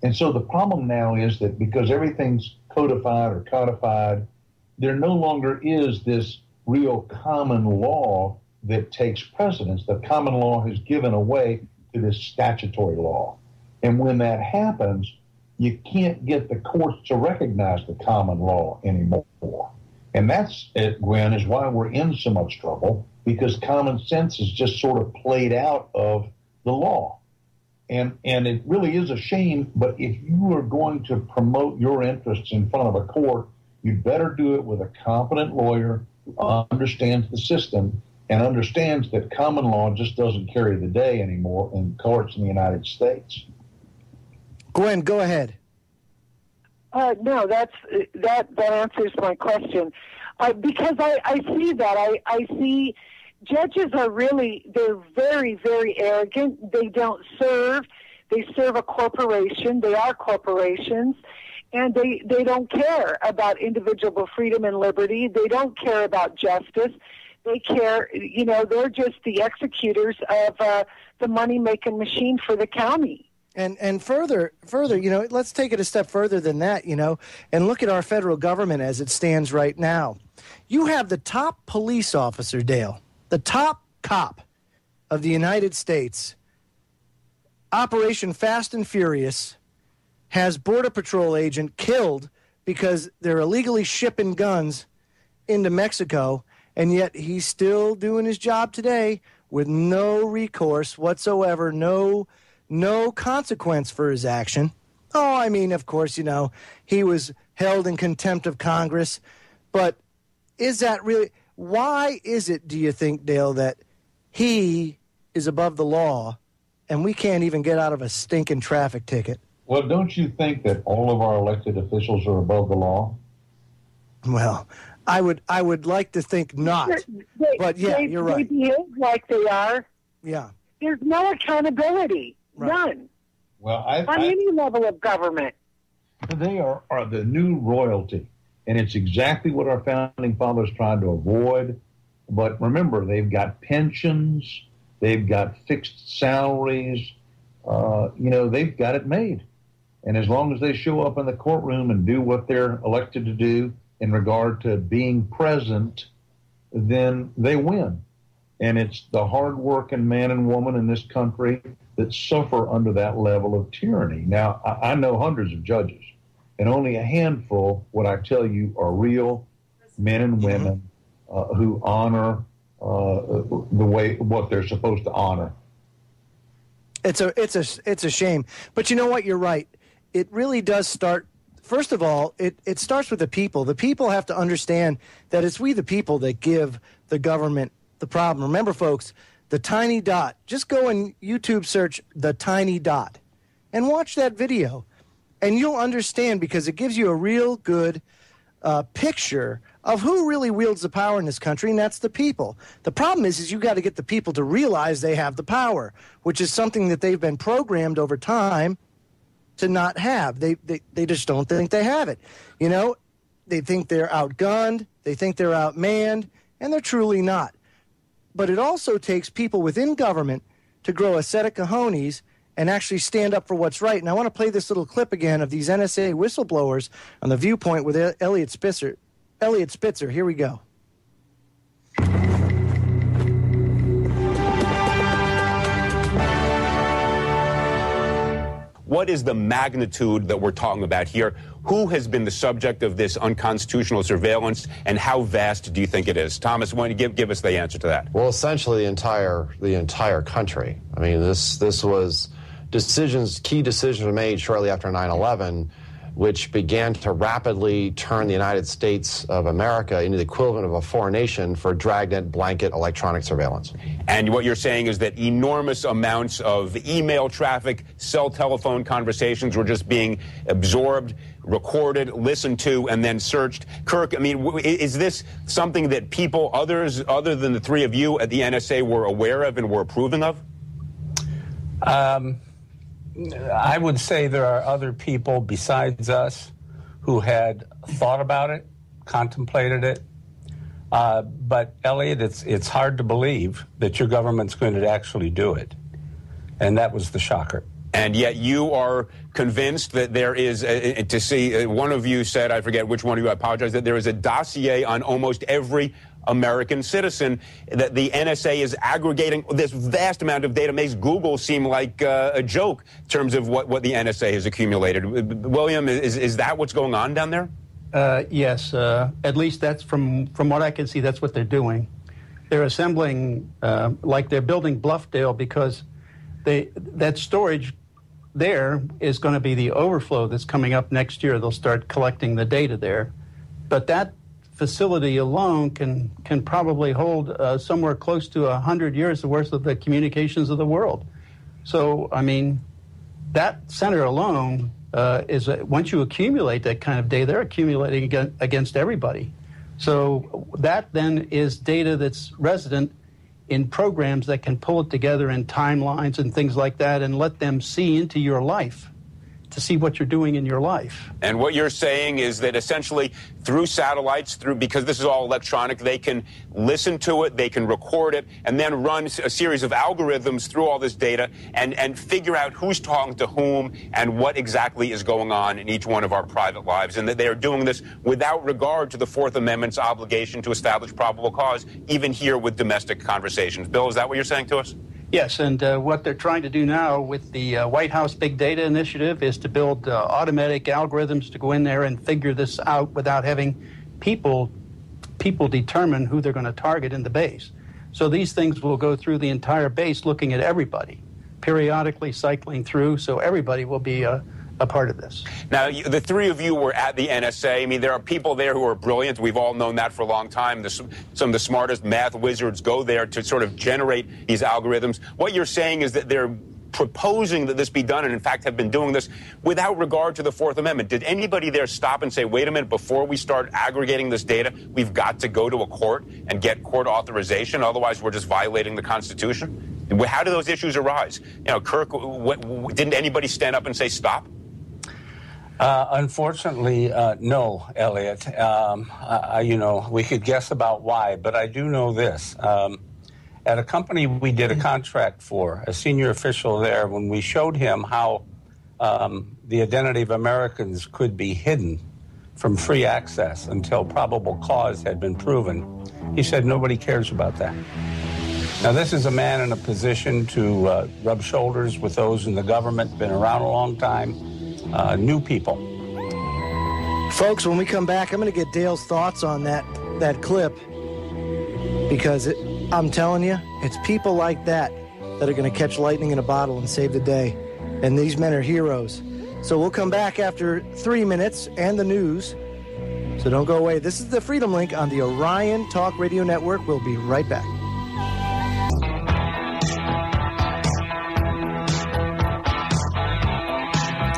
Speaker 2: And so the problem now is that because everything's codified or codified, there no longer is this real common law that takes precedence. The common law has given away to this statutory law. And when that happens, you can't get the courts to recognize the common law anymore. And that's, Gwen, is why we're in so much trouble, because common sense is just sort of played out of the law. And it really is a shame, but if you are going to promote your interests in front of a court, you'd better do it with a competent lawyer who understands the system and understands that common law just doesn't carry the day anymore in courts in the United States.
Speaker 1: Gwen, go ahead.
Speaker 3: No, that answers my question. Because I see that. I see judges are they're very, very arrogant. They don't serve. They serve a corporation. They are corporations. And they don't care about individual freedom and liberty. They don't care about justice. They care, they're just the executors of the money-making machine for the county.
Speaker 1: And further, let's take it a step further than that, and look at our federal government as it stands right now. You have the top police officer, Dale, the top cop of the United States. Operation Fast and Furious has Border Patrol agent killed because they're illegally shipping guns into Mexico, and yet he's still doing his job today with no recourse whatsoever, no consequence for his action. Oh, I mean, of course, he was held in contempt of Congress, but is that really, why is it, do you think, Dale, that he is above the law and we can't even get out of a stinking traffic ticket?
Speaker 2: Well, don't you think that all of our elected officials are above the law?
Speaker 1: Well, I would like to think not, but yeah, you're right.
Speaker 3: They behave like they are.
Speaker 1: Yeah.
Speaker 3: There's no accountability. Right. None.
Speaker 2: Well,
Speaker 3: on any level of government.
Speaker 2: They are the new royalty, and it's exactly what our founding fathers tried to avoid. But remember, they've got pensions, they've got fixed salaries, they've got it made. And as long as they show up in the courtroom and do what they're elected to do in regard to being present, then they win. And it's the hard-working man and woman in this country that suffer under that level of tyranny. Now, I know hundreds of judges, and only a handful, what I tell you, are real men and women who honor what they're supposed to honor.
Speaker 1: It's a shame. But you know what? You're right. It really does start first of all, it starts with the people. The people have to understand that it's we the people that give the government the problem. Remember, folks, the tiny dot. Just go and YouTube search the tiny dot and watch that video, and you'll understand, because it gives you a real good picture of who really wields the power in this country, and that's the people. The problem is you got to get the people to realize they have the power, which is something that they've been programmed over time to not have. They just don't think they have it. You know, they think they're outgunned, they think they're outmanned, and they're truly not. But it also takes people within government to grow a set of cojones and actually stand up for what's right. And I want to play this little clip again of these NSA whistleblowers on the Viewpoint with Elliot Spitzer. Elliot Spitzer, here we go.
Speaker 4: What is the magnitude that we're talking about here? Who has been the subject of this unconstitutional surveillance, and how vast do you think it is? Thomas, why don't you give us the answer to that?
Speaker 5: Well, essentially the entire country. I mean, this was key decisions were made shortly after 9/11, which began to rapidly turn the United States of America into the equivalent of a foreign nation for dragnet blanket electronic surveillance.
Speaker 4: And what you're saying is that enormous amounts of email traffic, cell telephone conversations were just being absorbed, recorded, listened to, and then searched. Kirk, I mean, is this something that people, other than the three of you at the NSA, were aware of and were approving of?
Speaker 6: I would say there are other people besides us who had thought about it, contemplated it. But, Elliot, it's hard to believe that your government's going to actually do it. And that was the shocker.
Speaker 4: And yet you are convinced that there is, one of you said, I forget which one of you, I apologize, that there is a dossier on almost every American citizen, that the NSA is aggregating this vast amount of data. Makes Google seem like a joke in terms of what the NSA has accumulated. William, is that what's going on down there?
Speaker 7: Yes, at least that's from what I can see, that's what they're doing. They're assembling, like they're building Bluffdale, because that storage there is going to be the overflow that's coming up next year. They'll start collecting the data there. But that facility alone can probably hold somewhere close to 100 years worth of the communications of the world. So, I mean, that center alone once you accumulate that kind of data, they're accumulating against everybody. So that then is data that's resident in programs that can pull it together in timelines and things like that and let them see into your life, to see what you're doing in your life.
Speaker 4: And what you're saying is that essentially through satellites, because this is all electronic, they can listen to it, they can record it, and then run a series of algorithms through all this data and figure out who's talking to whom and what exactly is going on in each one of our private lives, and that they are doing this without regard to the Fourth Amendment's obligation to establish probable cause, even here with domestic conversations. Bill, is that what you're saying to us?
Speaker 7: Yes, and what they're trying to do now with the White House Big Data Initiative is to build automatic algorithms to go in there and figure this out without having people determine who they're going to target in the base. So these things will go through the entire base looking at everybody, periodically cycling through, so everybody will be a part of this.
Speaker 4: Now, the three of you were at the NSA. I mean, there are people there who are brilliant. We've all known that for a long time. Some of the smartest math wizards go there to sort of generate these algorithms. What you're saying is that they're proposing that this be done, and in fact have been doing this without regard to the Fourth Amendment. Did anybody there stop and say, wait a minute, before we start aggregating this data, we've got to go to a court and get court authorization, otherwise we're just violating the Constitution? How do those issues arise? You know, Kirk, didn't anybody stand up and say stop?
Speaker 6: Unfortunately, no, Elliot. We could guess about why, but I do know this. At a company we did a contract for, a senior official there, when we showed him how the identity of Americans could be hidden from free access until probable cause had been proven, he said nobody cares about that. Now, this is a man in a position to rub shoulders with those in the government, been around a long time. New people.
Speaker 1: Folks, when we come back, I'm going to get Dale's thoughts on that clip, because I'm telling you, it's people like that that are going to catch lightning in a bottle and save the day. And these men are heroes. So we'll come back after 3 minutes and the news. So don't go away. This is the Freedom Link on the Orion Talk Radio Network. We'll be right back.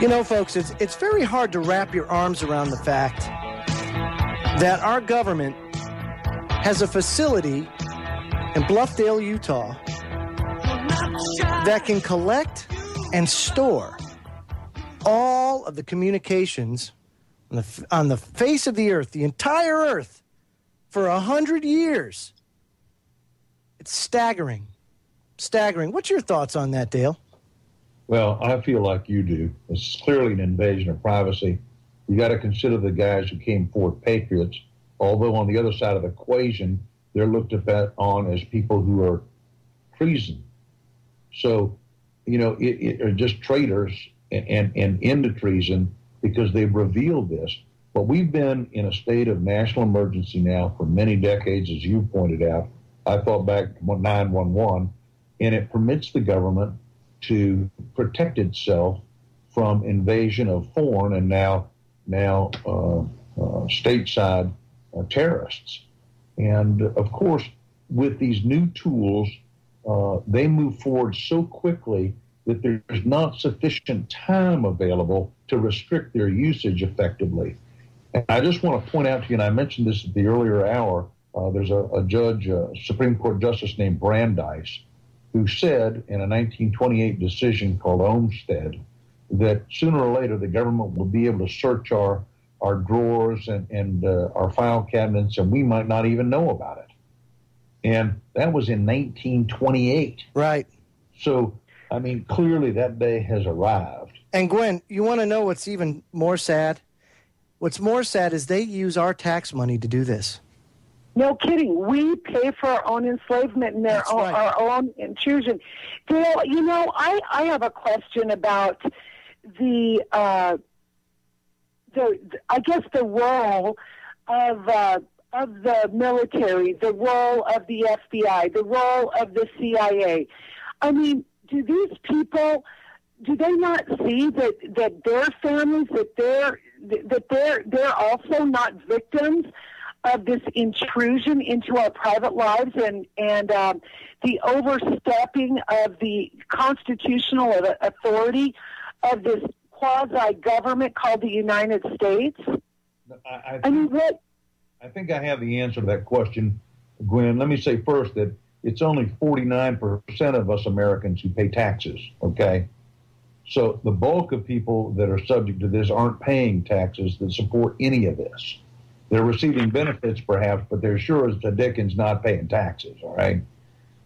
Speaker 1: You know, folks, it's very hard to wrap your arms around the fact that our government has a facility in Bluffdale, Utah, that can collect and store all of the communications on the face of the earth, the entire earth, for 100 years. It's staggering. Staggering. What's your thoughts on that, Dale?
Speaker 2: Well, I feel like you do. It's clearly an invasion of privacy. You got to consider the guys who came forth patriots, although on the other side of the equation, they're looked on as people who are treason. So, you know, it are just traitors and into treason because they've revealed this. But we've been in a state of national emergency now for many decades, as you pointed out. I thought back to 911, and it permits the government to protect itself from invasion of foreign and now stateside terrorists. And of course, with these new tools, they move forward so quickly that there's not sufficient time available to restrict their usage effectively. And I just want to point out to you, and I mentioned this at the earlier hour, there's a judge, Supreme Court Justice named Brandeis, who said in a 1928 decision called Olmstead that sooner or later the government will be able to search our drawers and our file cabinets, and we might not even know about it. And that was in 1928.
Speaker 1: Right.
Speaker 2: So, I mean, clearly that day has arrived.
Speaker 1: And Gwen, you want to know what's even more sad? What's more sad is they use our tax money to do this.
Speaker 3: No kidding. We pay for our own enslavement and our own intrusion. Dale, you know, I have a question about the I guess the role of the military, the role of the FBI, the role of the CIA. I mean, do these people, do they not see that their families, that they're also not victims of this intrusion into our private lives and the overstepping of the constitutional authority of this quasi-government called the United States?
Speaker 2: I think I have the answer to that question, Gwen. Let me say first that it's only 49% of us Americans who pay taxes, okay? So the bulk of people that are subject to this aren't paying taxes that support any of this. They're receiving benefits, perhaps, but they're sure as the dickens not paying taxes, all right?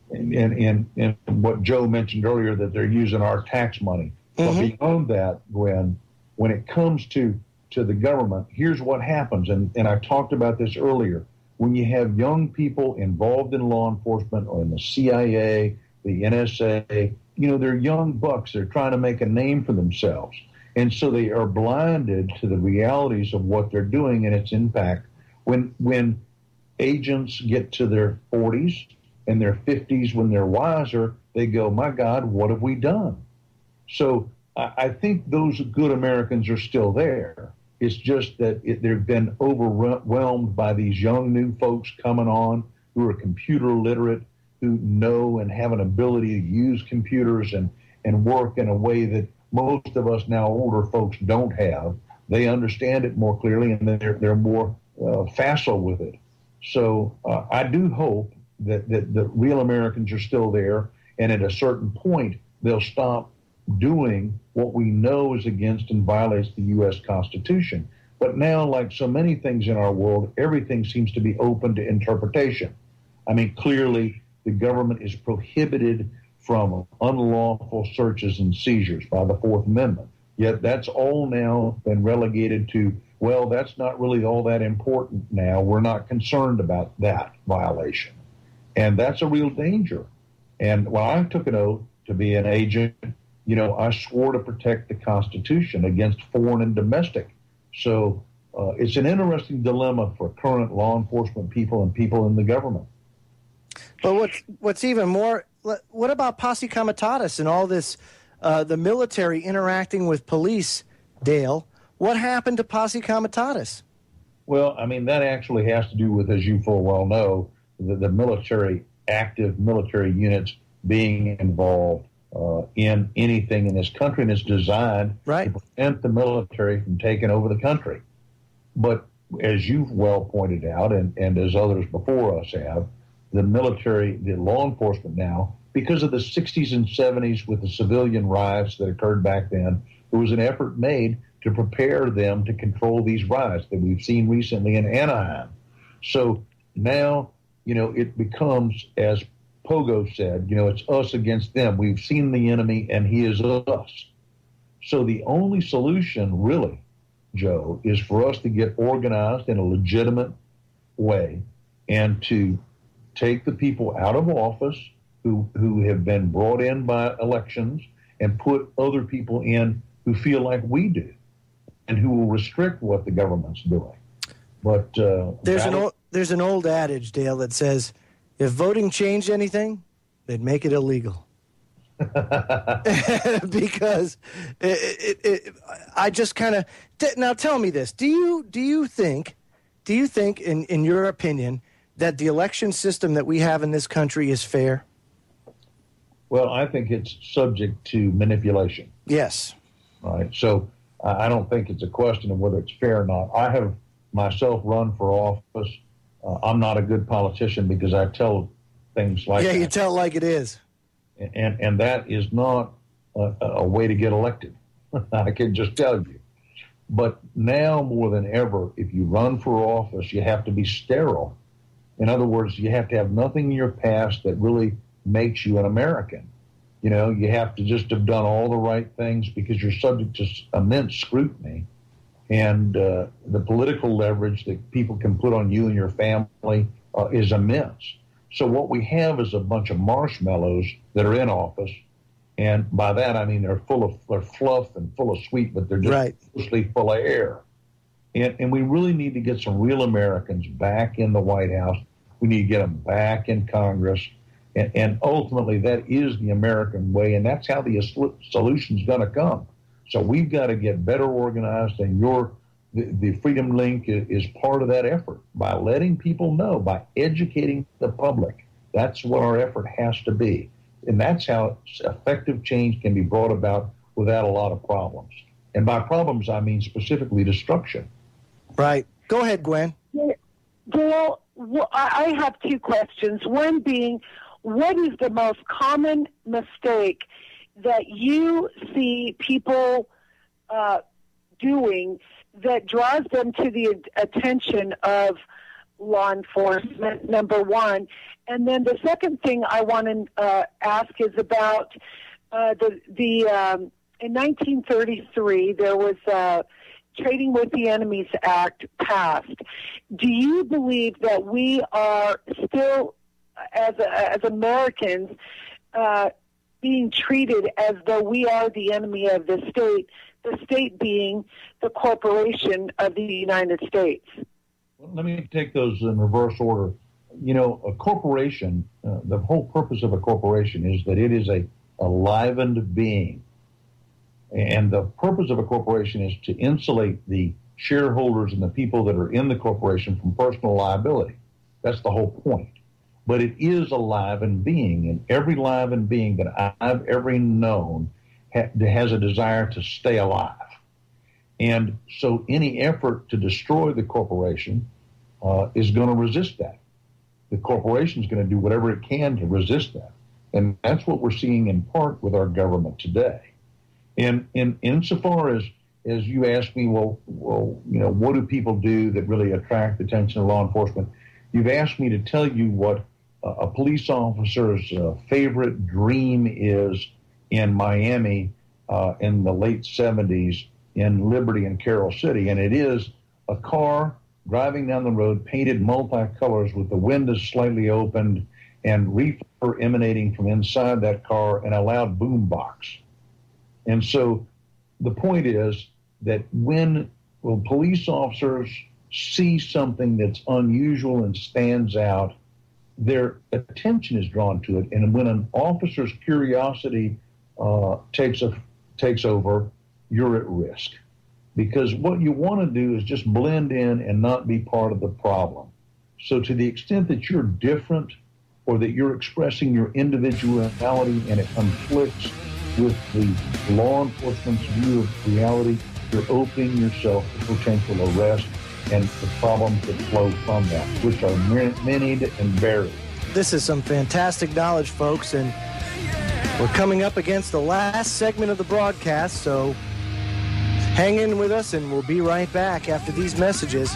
Speaker 2: And what Joe mentioned earlier, that they're using our tax money. Mm-hmm. But beyond that, Gwen, when it comes to the government, here's what happens, and I talked about this earlier. When you have young people involved in law enforcement or in the CIA, the NSA, you know, they're young bucks. They're trying to make a name for themselves. And so they are blinded to the realities of what they're doing and its impact. When agents get to their 40s and their 50s, when they're wiser, they go, my God, what have we done? So I think those good Americans are still there. It's just that they've been overwhelmed by these young new folks coming on who are computer literate, who know and have an ability to use computers and work in a way that most of us now older folks don't have. They understand it more clearly, and they're more facile with it. So I do hope that the real Americans are still there, and at a certain point, they'll stop doing what we know is against and violates the U.S. Constitution. But now, like so many things in our world, everything seems to be open to interpretation. I mean, clearly, the government is prohibited from unlawful searches and seizures by the Fourth Amendment. Yet that's all now been relegated to, well, that's not really all that important now. We're not concerned about that violation. And that's a real danger. And when I took an oath to be an agent, you know, I swore to protect the Constitution against foreign and domestic. So it's an interesting dilemma for current law enforcement people and people in the government.
Speaker 1: But what's even more, what about posse comitatus and all this, the military interacting with police Dale, what happened to posse comitatus?
Speaker 2: Well, I mean, that actually has to do with, as you full well know, the military, active military units being involved in anything in this country, and it's designed to prevent the military from taking over the country. But as you've well pointed out, and as others before us have, the military, the law enforcement now, because of the 60s and 70s with the civilian riots that occurred back then, there was an effort made to prepare them to control these riots that we've seen recently in Anaheim. So now, it becomes, as Pogo said, it's us against them. We've seen the enemy and he is us. So the only solution really, Joe, is for us to get organized in a legitimate way and to take the people out of office who have been brought in by elections and put other people in who feel like we do and who will restrict what the government's doing. But
Speaker 1: there's an old adage, Dale, that says, if voting changed anything, they'd make it illegal. Because I just kind of now tell me this: do you think in your opinion that the election system that we have in this country is fair?
Speaker 2: Well, I think it's subject to manipulation.
Speaker 1: Yes.
Speaker 2: Right. So I don't think it's a question of whether it's fair or not. I have myself run for office. I'm not a good politician because I tell things like that.
Speaker 1: Yeah, you tell it like it is.
Speaker 2: And that is not a way to get elected. I can just tell you. But now more than ever, if you run for office, you have to be sterile. In other words, you have to have nothing in your past that really makes you an American. You have to just have done all the right things because you're subject to immense scrutiny. And the political leverage that people can put on you and your family is immense. So what we have is a bunch of marshmallows that are in office, and by that I mean they're fluff and full of sweet, but they're just mostly full of air. And we really need to get some real Americans back in the White House. We need to get them back in Congress, and ultimately that is the American way, and that's how the solution's going to come. So we've got to get better organized, and the Freedom Link is part of that effort by letting people know, by educating the public. That's what our effort has to be. And that's how effective change can be brought about without a lot of problems. And by problems, I mean specifically destruction.
Speaker 1: Right. Go ahead, Gwen.
Speaker 3: Dale, I have two questions. One being, what is the most common mistake that you see people doing that draws them to the attention of law enforcement, number one? And then the second thing I want to ask is about in 1933, there was Trading with the Enemies Act passed. Do you believe that we are still, as Americans, being treated as though we are the enemy of the state being the corporation of the United States?
Speaker 2: Let me take those in reverse order. A corporation, the whole purpose of a corporation is that it is a livened being. And the purpose of a corporation is to insulate the shareholders and the people that are in the corporation from personal liability. That's the whole point. But it is a livened being, and every livened being that I've ever known has a desire to stay alive. And so any effort to destroy the corporation is going to resist that. The corporation is going to do whatever it can to resist that. And that's what we're seeing in part with our government today. And insofar as you ask me, well, what do people do that really attract the attention of law enforcement? You've asked me to tell you what a police officer's favorite dream is in Miami in the late 70s in Liberty and Carroll City. And it is a car driving down the road, painted multicolors with the windows slightly opened and reefer emanating from inside that car and a loud boom box. And so the point is that when police officers see something that's unusual and stands out, their attention is drawn to it. And when an officer's curiosity takes over, you're at risk. because what you want to do is just blend in and not be part of the problem. So to the extent that you're different or that you're expressing your individuality and it conflicts with the law enforcement's view of reality, you're opening yourself to potential arrest and the problems that flow from that, which are many and varied.
Speaker 1: This is some fantastic knowledge, folks, and we're coming up against the last segment of the broadcast, so hang in with us, and we'll be right back after these messages.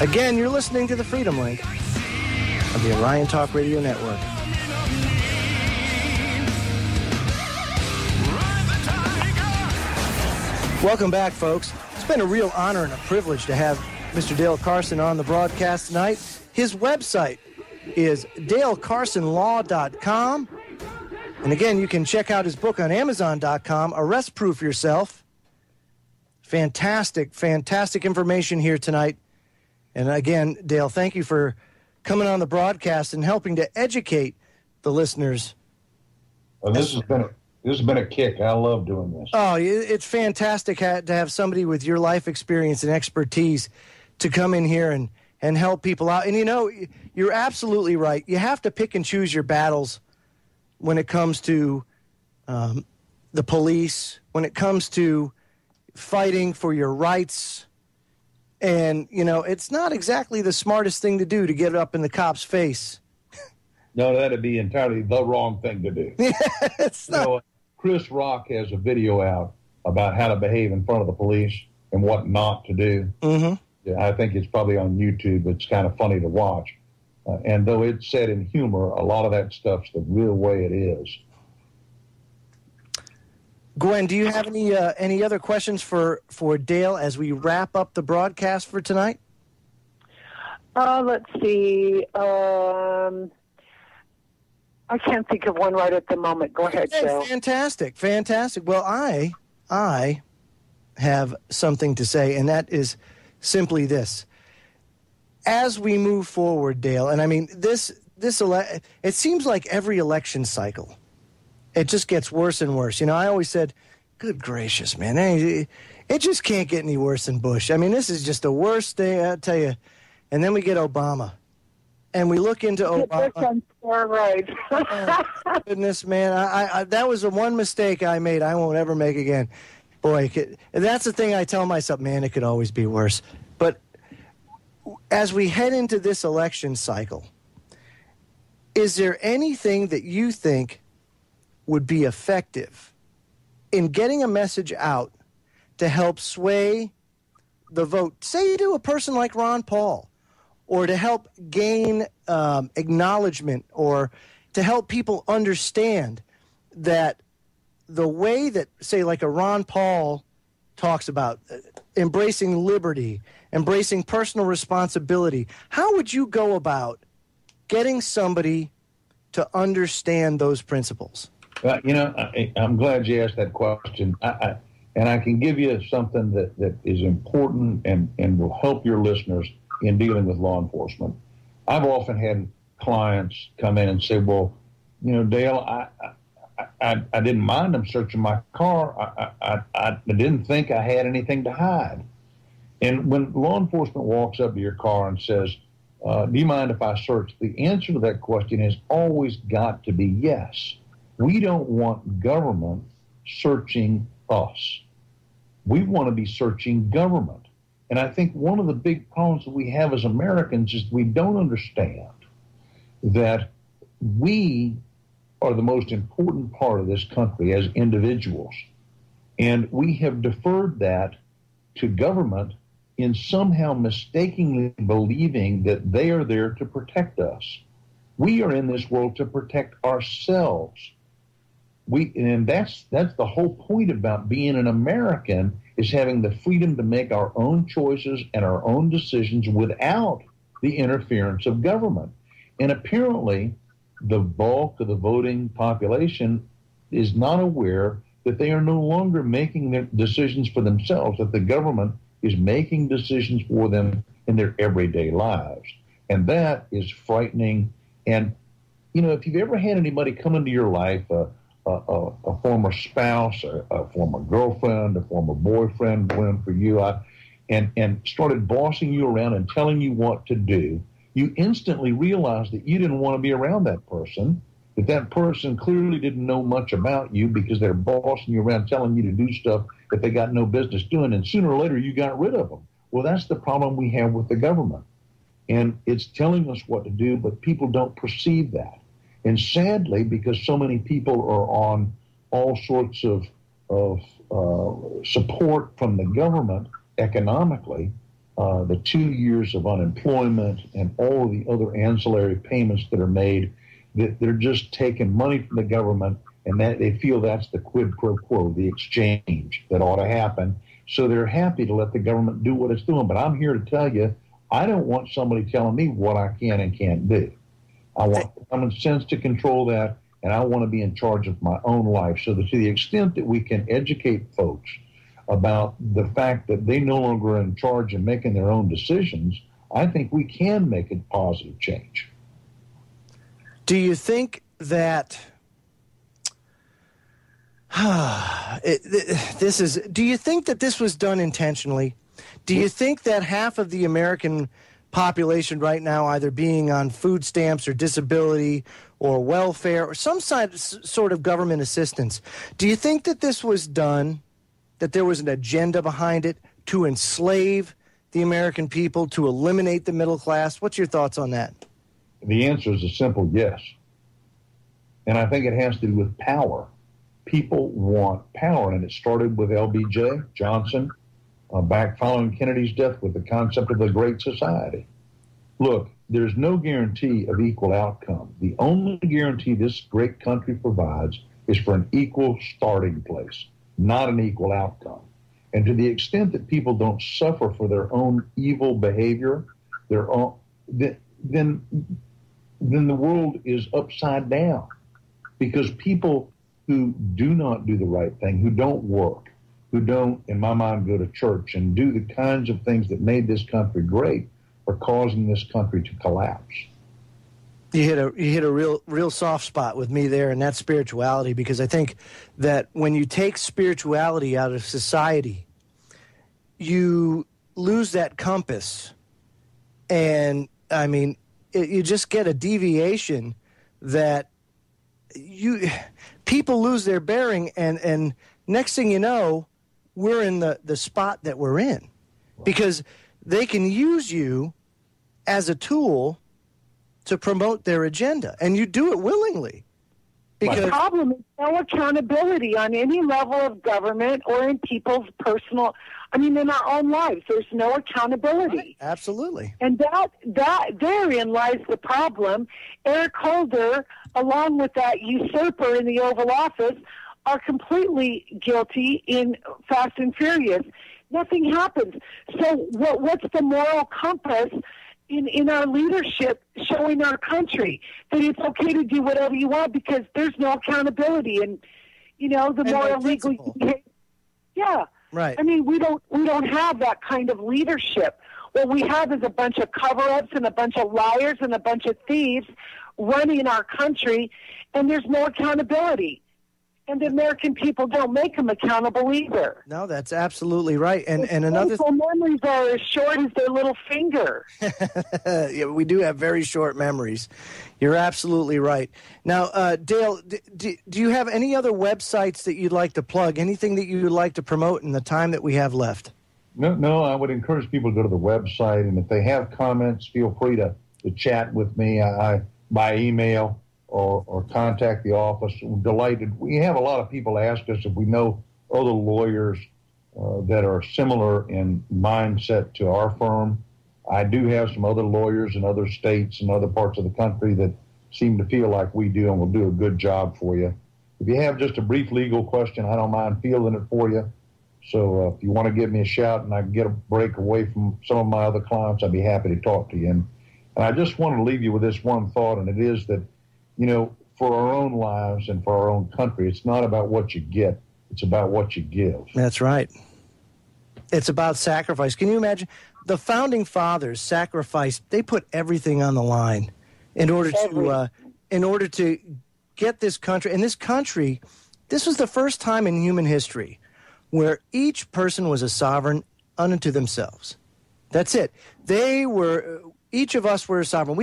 Speaker 1: Again, you're listening to the Freedom Link of the Orion Talk Radio Network. Welcome back, folks. It's been a real honor and a privilege to have Mr. Dale Carson on the broadcast tonight. His website is dalecarsonlaw.com. And again, you can check out his book on Amazon.com, Arrest Proof Yourself. Fantastic, fantastic information here tonight. And again, Dale, thank you for coming on the broadcast and helping to educate the listeners.
Speaker 2: Well, this has been a kick. I love doing this.
Speaker 1: Oh, it's fantastic to have somebody with your life experience and expertise to come in here and help people out. And, you know, you're absolutely right. You have to pick and choose your battles when it comes to the police, when it comes to fighting for your rights. And, you know, it's not exactly the smartest thing to do to get up in the cop's face.
Speaker 2: No, that'd be entirely the wrong thing to do.
Speaker 1: It's not.
Speaker 2: You know, Chris Rock has a video out about how to behave in front of the police and what not to do.
Speaker 1: Mm-hmm.
Speaker 2: Yeah, I think it's probably on YouTube. It's kind of funny to watch. And though it's said in humor, a lot of that stuff's the real way it is.
Speaker 1: Gwen, do you have any other questions for Dale as we wrap up the broadcast for tonight?
Speaker 3: Let's see. I can't think of one right at the moment. Go ahead, Joe.
Speaker 1: Fantastic. Well, I have something to say, and that is simply this. As we move forward, Dale, and I mean, it seems like every election cycle, it just gets worse and worse. You know, I always said, good gracious, man, it just can't get any worse than Bush. I mean, this is just the worst thing, I tell you. And then we get Obama. And we look into Obama.
Speaker 3: Right.
Speaker 1: Oh, goodness, man. I that was the one mistake I made I won't ever make again. Boy, that's the thing I tell myself, man, it could always be worse. But as we head into this election cycle, is there anything that you think would be effective in getting a message out to help sway the vote, say to a person like Ron Paul, or to help gain acknowledgement, or to help people understand that the way that, say, like a Ron Paul talks about embracing liberty, embracing personal responsibility, how would you go about getting somebody to understand those principles?
Speaker 2: You know, I'm glad you asked that question. And I can give you something that is important and will help your listeners in dealing with law enforcement. I've often had clients come in and say, well, you know, Dale, I didn't mind them searching my car. I didn't think I had anything to hide. And when law enforcement walks up to your car and says, do you mind if I search? The answer to that question has always got to be yes. We don't want government searching us. We want to be searching government. And I think one of the big problems that we have as Americans is we don't understand that we are the most important part of this country as individuals. And we have deferred that to government in somehow mistakenly believing that they are there to protect us. We are in this world to protect ourselves. And that's the whole point about being an American, is having the freedom to make our own choices and our own decisions without the interference of government. And apparently, the bulk of the voting population is not aware that they are no longer making their decisions for themselves, that the government is making decisions for them in their everyday lives. And that is frightening. And, you know, if you've ever had anybody come into your life, a former spouse, a former girlfriend, a former boyfriend, went for you, and started bossing you around and telling you what to do, you instantly realized that you didn't want to be around that person, that person clearly didn't know much about you because they're bossing you around, telling you to do stuff that they got no business doing, and sooner or later you got rid of them. Well, that's the problem we have with the government. And it's telling us what to do, but people don't perceive that. And sadly, because so many people are on all sorts of support from the government economically, the 2 years of unemployment and all of the other ancillary payments that are made, that they're just taking money from the government, and that they feel that's the quid pro quo, the exchange that ought to happen. So they're happy to let the government do what it's doing. But I'm here to tell you, I don't want somebody telling me what I can and can't do. I want common sense to control that, and I want to be in charge of my own life. So that to the extent that we can educate folks about the fact that they no longer are in charge and making their own decisions, I think we can make a positive change.
Speaker 1: Do you think that do you think that this was done intentionally? Do you think that half of the American population right now either being on food stamps or disability or welfare or some sort of government assistance, do you think that this was done, that there was an agenda behind it to enslave the American people, to eliminate the middle class? What's your thoughts on that?
Speaker 2: The answer is a simple yes. And I think it has to do with power. People want power, and it started with LBJ Johnson back following Kennedy's death with the concept of the Great Society. Look, there's no guarantee of equal outcome. The only guarantee this great country provides is for an equal starting place, not an equal outcome. And to the extent that people don't suffer for their own evil behavior, then the world is upside down, because people who do not do the right thing, who don't work, who don't, in my mind, go to church and do the kinds of things that made this country great, are causing this country to collapse.
Speaker 1: You hit a real soft spot with me there, and that's spirituality, because I think that when you take spirituality out of society, you lose that compass, and I mean, you just get a deviation that people lose their bearing, and next thing you know, we're in the spot that we're in, because they can use you as a tool to promote their agenda, and you do it willingly. Because
Speaker 3: the problem is no accountability on any level of government or in people's personal, in our own lives. There's no accountability.
Speaker 1: Right. Absolutely.
Speaker 3: And that therein lies the problem. Eric Holder, along with that usurper in the Oval Office, are completely guilty in Fast and Furious. Nothing happens. So what's the moral compass in our leadership showing our country that it's okay to do whatever you want because there's no accountability and the more illegally behave? Yeah.
Speaker 1: Right.
Speaker 3: We don't have that kind of leadership. What we have is a bunch of cover-ups and a bunch of liars and a bunch of thieves running our country, and there's no accountability. And the American people don't make them accountable either.
Speaker 1: No, that's absolutely right. And another
Speaker 3: memories are as short as their little finger.
Speaker 1: Yeah, we do have very short memories. You're absolutely right. Now, Dale, do you have any other websites that you'd like to plug? Anything that you'd like to promote in the time that we have left?
Speaker 2: No, I would encourage people to go to the website, and if they have comments, feel free to chat with me by email. Or contact the office. We're delighted. We have a lot of people ask us if we know other lawyers that are similar in mindset to our firm. I do have some other lawyers in other states and other parts of the country that seem to feel like we do and will do a good job for you. If you have just a brief legal question, I don't mind fielding it for you. So if you want to give me a shout and I can get a break away from some of my other clients, I'd be happy to talk to you. And I just want to leave you with this one thought, and it is that for our own lives and for our own country, it's not about what you get. It's about what you give.
Speaker 1: That's right. It's about sacrifice. Can you imagine? The founding fathers sacrificed. They put everything on the line in order to get this country. And this country, this was the first time in human history where each person was a sovereign unto themselves. That's it. Each of us were a sovereign.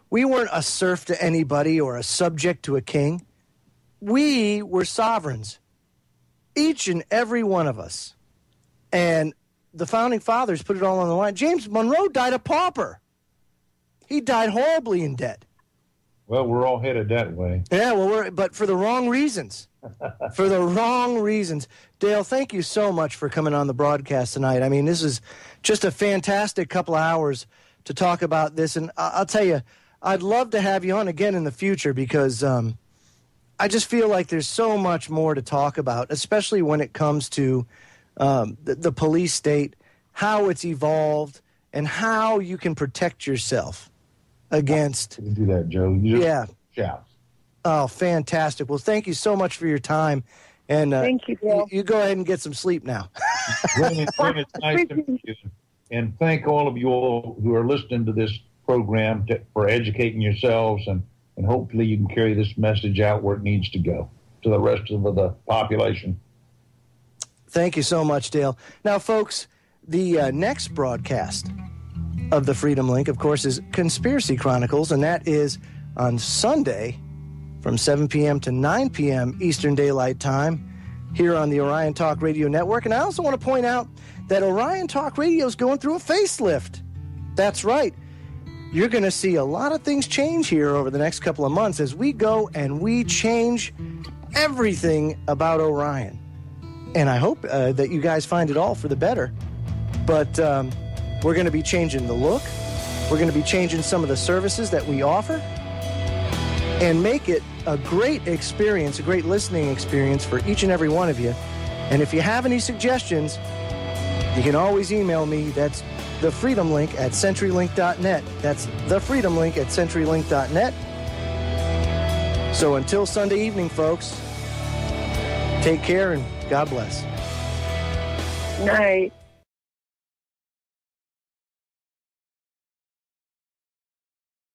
Speaker 1: We weren't a serf to anybody or a subject to a king. We were sovereigns, each and every one of us. And the founding fathers put it all on the line. James Monroe died a pauper. He died horribly in debt.
Speaker 2: Well, we're all headed that way.
Speaker 1: Yeah, well, but for the wrong reasons. For the wrong reasons. Dale, thank you so much for coming on the broadcast tonight. I mean, this is just a fantastic couple of hours to talk about this. And I'll tell you, I'd love to have you on again in the future because I just feel like there's so much more to talk about, especially when it comes to the police state, how it's evolved, and how you can protect yourself against.
Speaker 2: You do that, Joe. Shout.
Speaker 1: Oh, fantastic. Well, thank you so much for your time. And
Speaker 3: thank you, Bill.
Speaker 1: You go ahead and get some sleep now.
Speaker 2: Gwen, it's nice to meet you. And thank all of you all who are listening to this program for educating yourselves, and hopefully you can carry this message out where it needs to go to the rest of the population.
Speaker 1: Thank you so much, Dale. Now, folks, the next broadcast of the Freedom Link, of course, is Conspiracy Chronicles, and that is on Sunday from 7 p.m. to 9 p.m. Eastern Daylight Time here on the Orion Talk Radio Network. And I also want to point out that Orion Talk Radio is going through a facelift. That's right. You're going to see a lot of things change here over the next couple of months as we go and we change everything about Orion. And I hope that you guys find it all for the better. But we're going to be changing the look. We're going to be changing some of the services that we offer and make it a great experience, a great listening experience for each and every one of you. And if you have any suggestions, you can always email me. That's thefreedomlink@centurylink.net. That's thefreedomlink@centurylink.net. So until Sunday evening, folks, take care and God bless.
Speaker 3: Night.